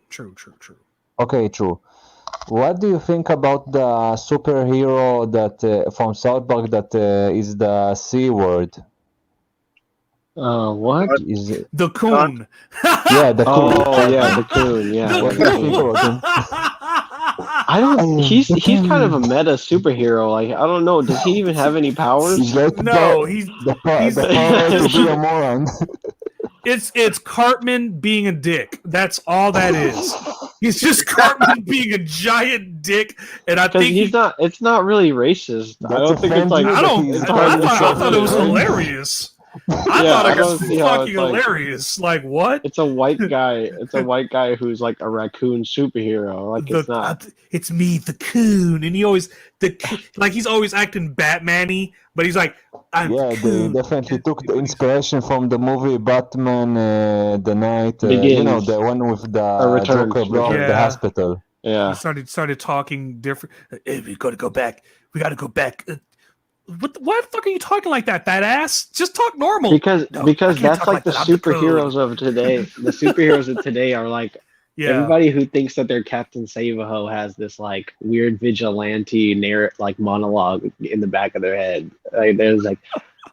Okay, true. What do you think about the superhero that from South Park that is the C word? What? Is it? The Coon. Yeah, the Coon. Oh yeah, the Coon. Yeah. What do you think about him? I don't. He's kind of a meta superhero. Like I don't know. Does he even have any powers? No, he's the power to be a moron. It's Cartman being a dick. That's all that is. He's just Cartman being a giant dick, and I think he's not. It's not really racist. I don't think it's like. I thought it was hilarious. I thought it was fucking hilarious. Like what? It's a white guy. It's a white guy who's like a raccoon superhero. Like it's not. It's me, the Coon, and he's always acting Batman-y, but he's like, they definitely took the inspiration from the movie Batman, the Night. The one with the Joker blowing the hospital. Yeah, he started talking different. Hey, we gotta go back. Why the fuck are you talking like that, fat ass? Just talk normal. Because that's like the superheroes of today. The superheroes of today are like everybody who thinks that they're Captain Save-A-Ho has this like weird vigilante like monologue in the back of their head. Like, there's like,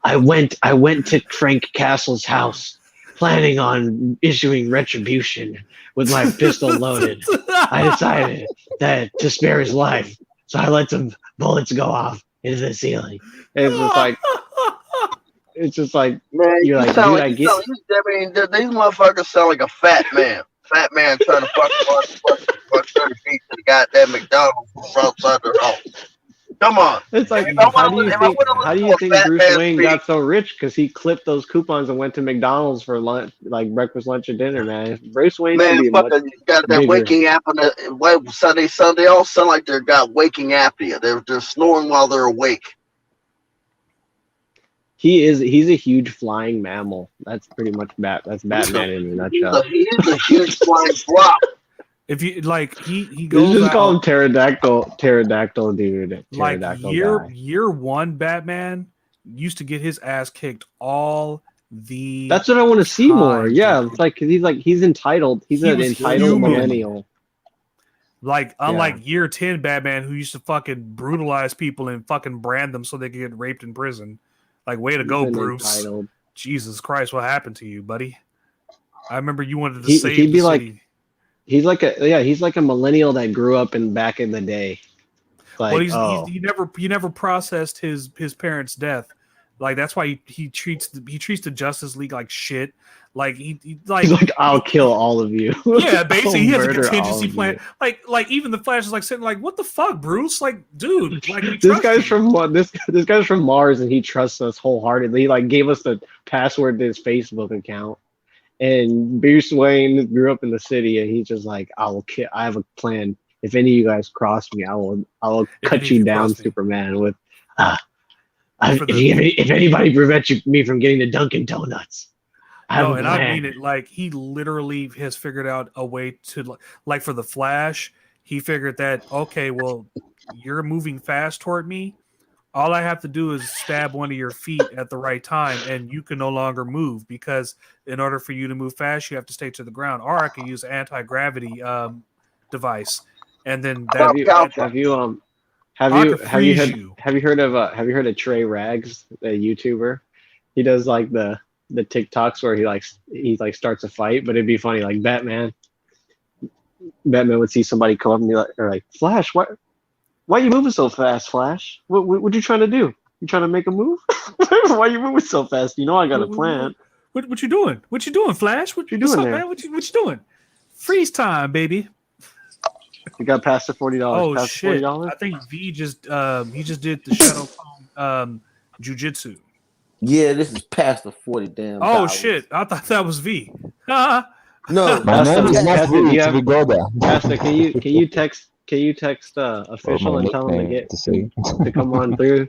I went to Frank Castle's house, planning on issuing retribution with my pistol loaded. I decided that to spare his life, so I let some bullets go off into the ceiling. And it's just like, man, you're like, dude, I get. These motherfuckers sound like a fat man. fat man trying to fuck 30 feet to the goddamn McDonald's from outside their home. Come on. It's like, If I how wanna do you if I think? wanna How do listen you to a think fat Bruce man Wayne speak, got so rich? Because he clipped those coupons and went to McDonald's for lunch, like breakfast, lunch, and dinner. Man, Bruce Wayne should man, be much fucking got that bigger. waking app on the Sunday all sound like they're got waking apnea. They're snoring while they're awake. He's a huge flying mammal. That's pretty much that's Batman in a nutshell. He is a huge flying flop. If you like, he You goes just call him out pterodactyl dude. like Pterodactyl guy. year one. Batman used to get his ass kicked all the. That's what I want to see more. time, Yeah, dude. it's like he's entitled. He's He an was entitled human. millennial. Like, unlike year 10 Batman, who used to fucking brutalize people and fucking brand them so they could get raped in prison. Like, way to go, He's an Bruce. entitled. Jesus Christ, what happened to you, buddy? I remember you wanted to He'd save be the like- city. He's like a millennial that grew up back in the day. Like, Well, he never processed his parents' death. Like, that's why he treats the Justice League like shit. Like he's like I'll kill all of you. yeah, basically he has a I'll murder all contingency of plan. you. Like even the Flash is like sitting like, what the fuck, Bruce? Like, dude, like we This trust guy's you. from what? This guy's from Mars, and he trusts us wholeheartedly. He like gave us the password to his Facebook account. And Bruce Wayne grew up in the city, and he's just like, I have a plan. If any of you guys cross me, I will If cut any you of you down, cross me. Superman. With For the- if anybody prevents me from getting the Dunkin' Donuts, I have No, a and plan. I mean it. Like he literally has figured out a way to like for the Flash. He figured that okay, well, you're moving fast toward me. All I have to do is stab one of your feet at the right time, and you can no longer move because in order for you to move fast, you have to stay to the ground. Or I can use an anti-gravity device, and then that Have you heard of Trey Rags, the YouTuber? He does like the TikToks where he starts a fight, but it'd be funny like Batman would see somebody come up and be like, or like, Flash, why are you moving so fast, Flash? What you trying to do? You trying to make a move? Why are you moving so fast? You know I got a plan. What you doing? What you doing, Flash? What's doing up, there? man? What you doing? Freeze time, baby. You got past the $40. Oh past shit! $40? I think V just he just did the Shadow Clone jujitsu. Yeah, this is past the 40 damn. Oh dollars. shit! I thought that was V. No, My name is not Pastor, Ruth do you have- Vigoda. Pastor, can you text official and tell him to say. to come on through?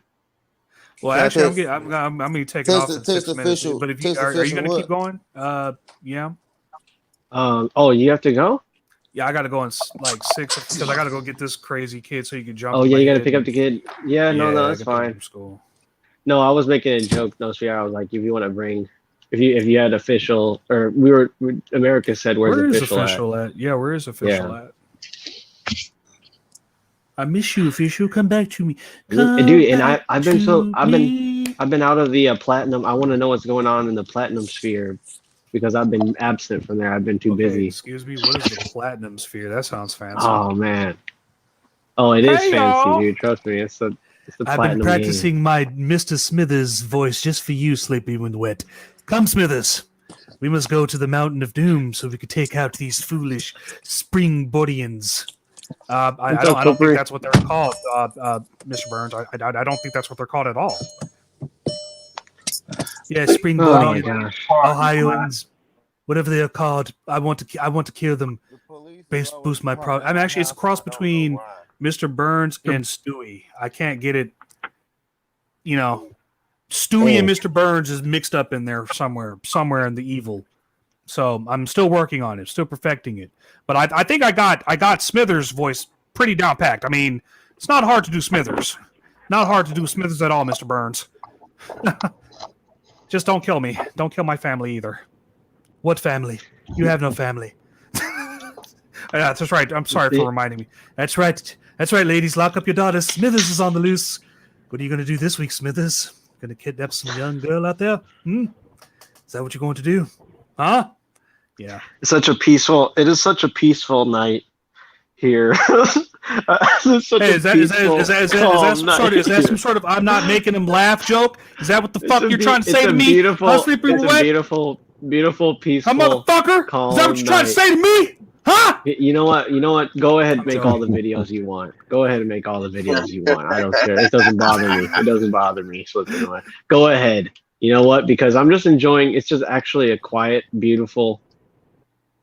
Well, Yeah, actually, text- I'm gonna be taking text off the- in 6 text minutes. official- But if you text are you official gonna what? keep going? Yeah, Oh, you have to go? yeah. I gotta go in like 6 because I gotta go get this crazy kid so you can jump. Oh in yeah, my you got to head pick up and- the kid. Yeah, no, I that's gotta pick him fine. from school. No, I was making a joke. No, Sierra. I was like, if you want to bring, if you had official, or America said, where's Where is official, official at? Yeah, where is official Yeah. at? I miss you, official. Come back to me, Dude, and back I've been to me. I've been out of the platinum. I want to know what's going on in the platinum sphere because I've been absent from there. I've been too Okay, busy. excuse me. What is the platinum sphere? That sounds fancy. Oh man. Oh, it is Hey, fancy, y'all. dude. Trust me. It's the I've platinum been practicing my Mr. Smithers voice just for you, Sleepy When Wet. Come, Smithers. We must go to the Mountain of Doom so we could take out these foolish Springboardians. I What's don't up, think Cooper? that's what they're called, Mr. Burns. I don't think that's what they're called at all. Yeah, game. Oh my Springboardians, gosh. Ohioans, whatever they are called. I want to kill them. Boost my pro. I'm actually it's a cross between Mr. Burns and Stewie. I can't get it. You know, Stewie and Mr. Burns is mixed up in there somewhere in the evil. So I'm still working on it, still perfecting it. But I think I got Smithers' voice pretty down packed. I mean, it's not hard to do Smithers. Not hard to do Smithers at all, Mr. Burns. Just don't kill me. Don't kill my family either. What family? You have no family. Yeah, that's right. I'm sorry for reminding me. That's right. That's right, ladies. Lock up your daughters. Smithers is on the loose. What are you going to do this week, Smithers? Going to kidnap some young girl out there? Is that what you're going to do? Huh? Yeah. It is such a peaceful night here. It's such Hey, a is that calm some sort of I'm not making him laugh joke? Is that what the fuck you're trying to say to me? Beautiful, Huh, Sleepy it's a Wet? beautiful beautiful, peaceful, motherfucker. calm Is that what you're trying to night. say to me? Huh? You know what? Go ahead and make all the joking. videos you want. Go ahead and make all the videos you want. I don't care. It doesn't bother me. It doesn't bother me. Slipping away. Go ahead. You know what? Because I'm just enjoying. It's just actually a quiet, beautiful,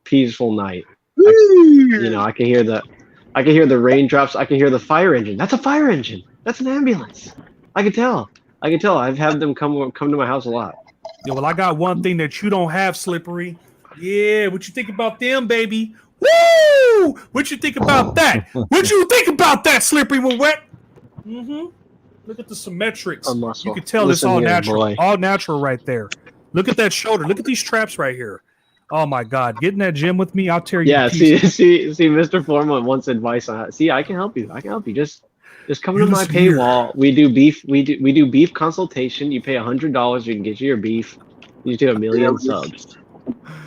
peaceful night. I can hear the raindrops. I can hear the fire engine. That's a fire engine. That's an ambulance. I can tell. I've had them come to my house a lot. Yeah, well, I got one thing that you don't have, Slippery. Yeah, what you think about them, baby? Woo! What you think about that? What you think about that, Slippery when wet? Mm-hmm. Look at the symmetrics. You can tell it's all natural. Boy. All natural right there. Look at that shoulder. Look at these traps right here. Oh my God! Get in that gym with me. I'll tear you. Yeah, to pieces. see, Mr. Forma wants advice on that. See, I can help you. Just come to my paywall. We do beef. We do beef consultation. You pay $100. We can get you your beef. You do 1 million subs.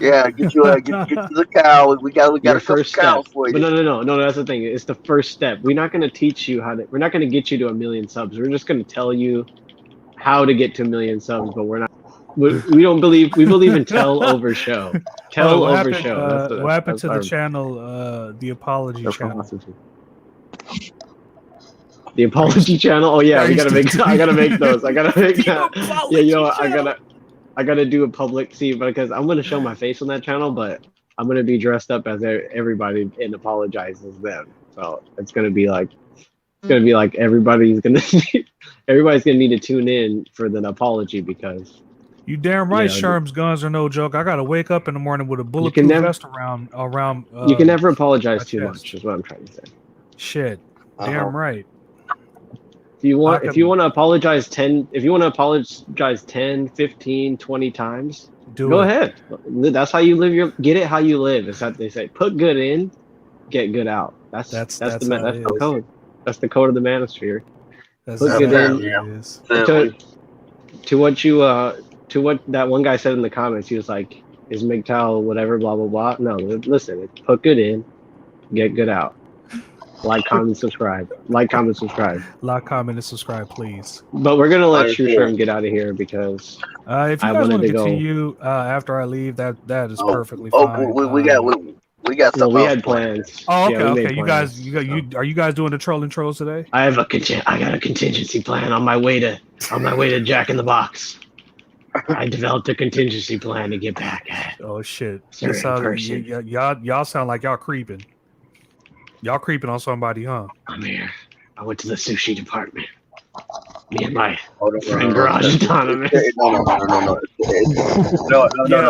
Yeah, get you the cow. We got Your a couple first cows step. for you. But no. That's the thing. It's the first step. We're not going to teach you how to. We're not going to get you to 1 million subs. We're just going to tell you how to get to 1 million subs. But we're not. We don't believe. We believe in tell over show. Tell over show. What happened to the channel? The apology channel. The apology channel. Oh yeah, I gotta make those. I gotta make that. Yeah, I gotta do a public because I'm gonna show my face on that channel, but I'm gonna be dressed up as everybody and apologize as them. So it's gonna be like everybody's gonna need to tune in for the apology because. You damn right, Sherm's guns are no joke. I gotta wake up in the morning with a bulletproof vest around. You can never apologize too much, is what I'm trying to say. Shit, damn right. If you want to apologize 10, 15, 20 times, go ahead. That's how you live get it how you live. Is that they say put good in, get good out. That's the code. That's the code of the manosphere. Put good in. To what that one guy said in the comments, he was like, "Is MGTOW whatever, blah blah blah." No, listen, put good in, get good out. Like, comment, subscribe. Like, comment, subscribe. Like, comment, and subscribe, please. But we're gonna let Sherm get out of here because if you guys want to continue after I leave, that is perfectly fine. We got something. We had plans. Oh, okay. You guys, are you guys doing the trolling trolls today? I got a contingency plan on my way to Jack in the Box. I developed a contingency plan to get back at. Oh shit! Y'all sound like y'all creeping. Y'all creeping on somebody, huh? I'm here. I went to the sushi department. Me and my friend Garage Autonomous. No.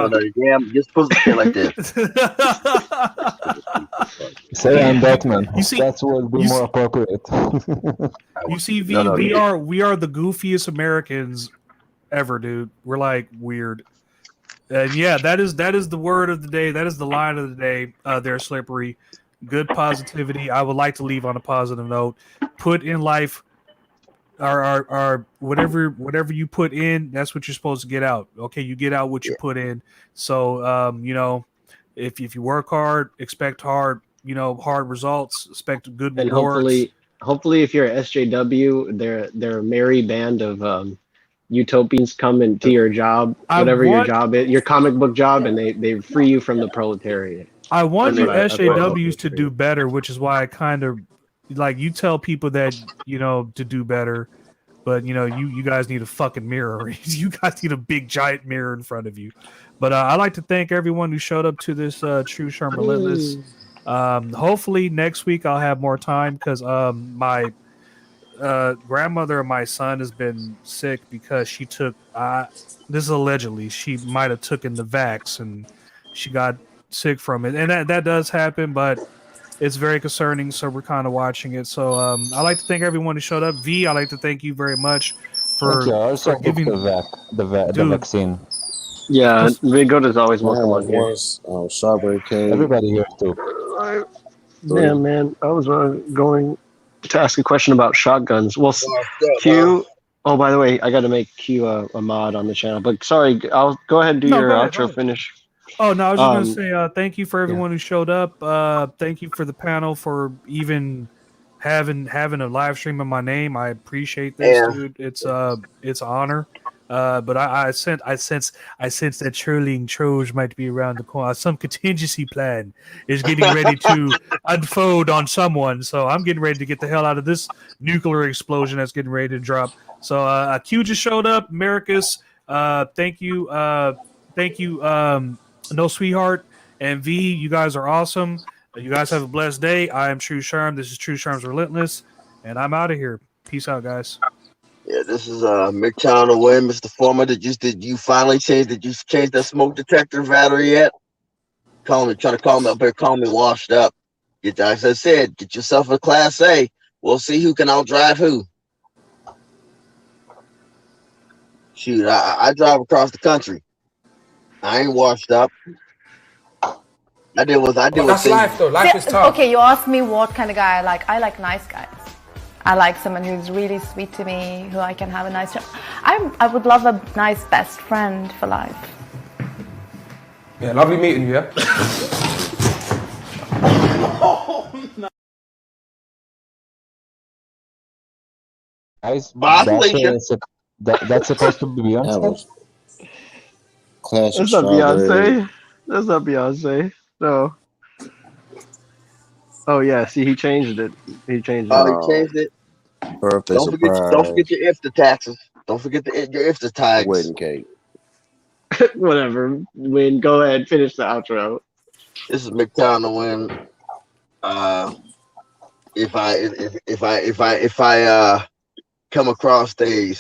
Damn, you're supposed to say like this. Say I'm Batman. You see, that would be more appropriate. You see, we are the goofiest Americans ever, dude. We're like weird. And yeah, that is the word of the day. That is the line of the day. They're Slippery. Good positivity. I would like to leave on a positive note. Put in life, or whatever you put in, that's what you're supposed to get out. Okay, you get out what you put in. So if you work hard, expect hard. Hard results. Expect good rewards. And hopefully, if you're at SJW, they're a merry band of utopians come into your job, whatever your job is, your comic book job, and they free you from the proletariat. I want your SJWs to do better, which is why I kind of like you tell people that to do better, but you guys need a fucking mirror. You guys need a big giant mirror in front of you. But I'd like to thank everyone who showed up to this True Sherm Relentless. Hopefully next week I'll have more time because my grandmother of my son has been sick because she took this is allegedly she might have taken the vax and she got sick from it, and that does happen, but it's very concerning, so we're kind of watching it. So I'd like to thank everyone who showed up. V, I'd like to thank you very much for giving the vaccine. Yeah, Vigo is always welcome on here. Strawberry cake. Everybody here too. Yeah, man, I was going to ask a question about shotguns. Well, Q. Oh, by the way, I got to make Q a mod on the channel. But sorry, I'll go ahead and do your outro finish. Oh no, I was just going to say thank you for everyone who showed up. Thank you for the panel for even having a live stream in my name. I appreciate this, dude. It's an honor. But I sense that Churling Troge might be around the corner. Some contingency plan is getting ready to unfold on someone. So I'm getting ready to get the hell out of this nuclear explosion that's getting ready to drop. So Q just showed up. Americus, thank you, No Sweetheart and V. You guys are awesome. You guys have a blessed day. I am True Sherm. This is True Sherm's Relentless, and I'm out of here. Peace out, guys. Yeah, this is MGTOW to win, Mr. Former. Did you finally change? Did you change that smoke detector battery yet? Trying to call me up here, call me washed up. As I said, get yourself a Class A. We'll see who can outdrive who. Shoot, I drive across the country. I ain't washed up. I did what That's life though. Life is tough. Okay, you asked me what kind of guy I like. I like nice guys. I like someone who's really sweet to me, who I can have a nice. I would love a nice best friend for life. Yeah, lovely meeting you. Yeah. Guys, Bye, Felicia. that's supposed to be That Beyonce. was classic That's not strawberry. Beyonce. That's not Beyonce. No. Oh yeah, see, he changed it. He changed it. Oh, he changed it. Birthday Don't surprise. forget your IFTA taxes. Don't forget your IFTA tags. Wedding cake. Whatever. Win. Go ahead. Finish the outro. This is MGTOW to win. If I come across a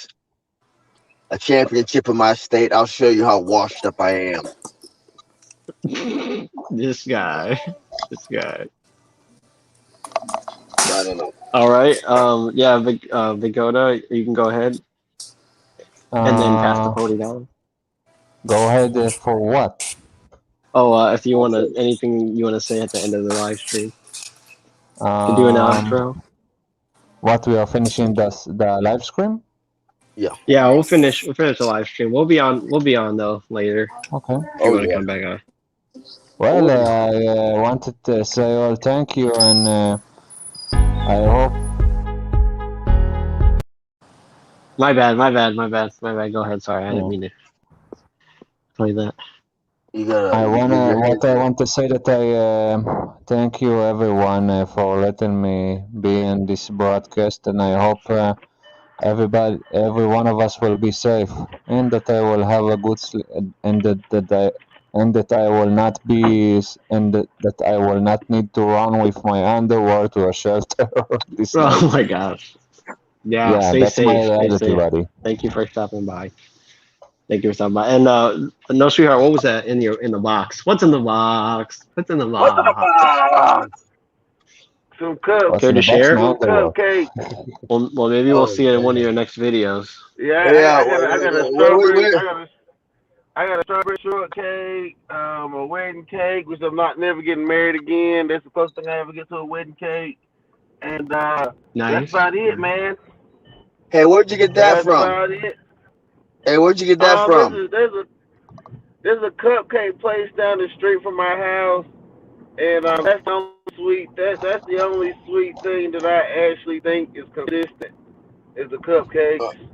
championship in my state, I'll show you how washed up I am. This guy. I don't know. All right. Yeah, Vigoda, you can go ahead and then pass the podium down. Go ahead for what? Oh, if you want anything you want to say at the end of the live stream, to do an outro. What, we are finishing the live stream? Yeah, we'll finish the live stream. We'll be on though later. Okay. If you want to come back on. Well, I wanted to say all thank you, and I hope. My bad. Go ahead. Sorry, I didn't mean to play that. I want to say that I thank you everyone for letting me be in this broadcast, and I hope every one of us will be safe, and that I will have a good sleep, and that I will not be, and that I will not need to run with my underwear to a shelter this night. Oh my gosh. Yeah, stay that's safe. my Stay reality, safe. buddy. Thank you for stopping by. And No Sweetheart, what was that in the box? What's in the box? What's in the box? Some cupcakes. Care to share? Some cupcakes. Well, maybe we'll see it in one of your next videos. Yeah, I got a strawberry. I got a strawberry shortcake, a wedding cake, which I'm not never getting married again. That's the first thing I ever get to a wedding cake. And Nice. That's about it, man. Hey, where'd you get that from? That's about it. Hey, where'd you get that from? There's a cupcake place down the street from my house, and that's the only sweet. That's the only sweet thing that I actually think is consistent. Is the cupcakes.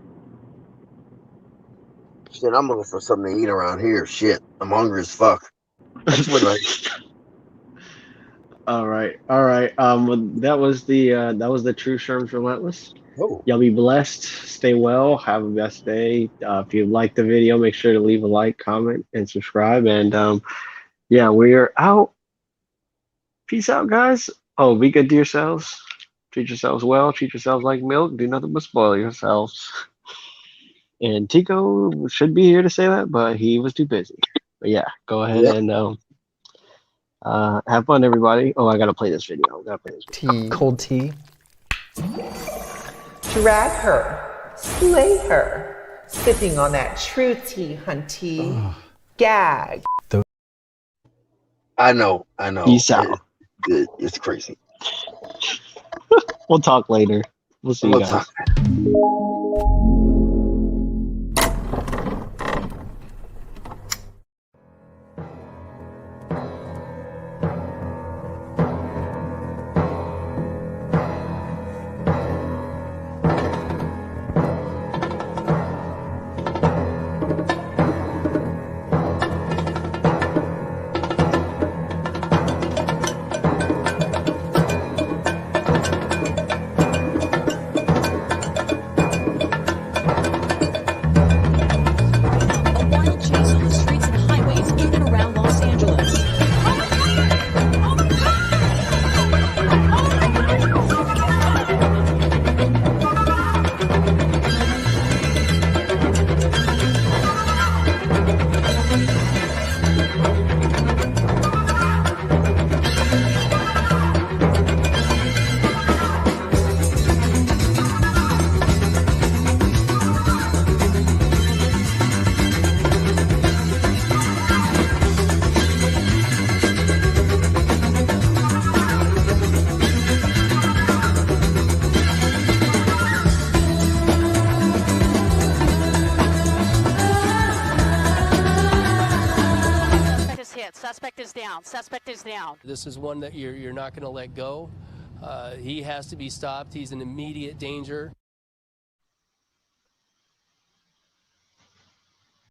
Shit, I'm looking for something to eat around here. Shit, I'm hungry as fuck. All right. That was the True Sherm's Relentless. Oh. Y'all be blessed. Stay well. Have a best day. If you like the video, make sure to leave a like, comment, and subscribe. And yeah, we are out. Peace out, guys. Oh, be good to yourselves. Treat yourselves well. Treat yourselves like milk. Do nothing but spoil yourselves. And Tico should be here to say that, but he was too busy. But yeah, go ahead and have fun, everybody. Oh, I gotta play this video. Tea, cold tea. Drag her, slay her, sipping on that true tea, hunty. Gag. I know. Peace out. It's crazy. We'll talk later. We'll see you guys. Suspect is down. Suspect is down. This is one that you're not going to let go. He has to be stopped. He's an immediate danger.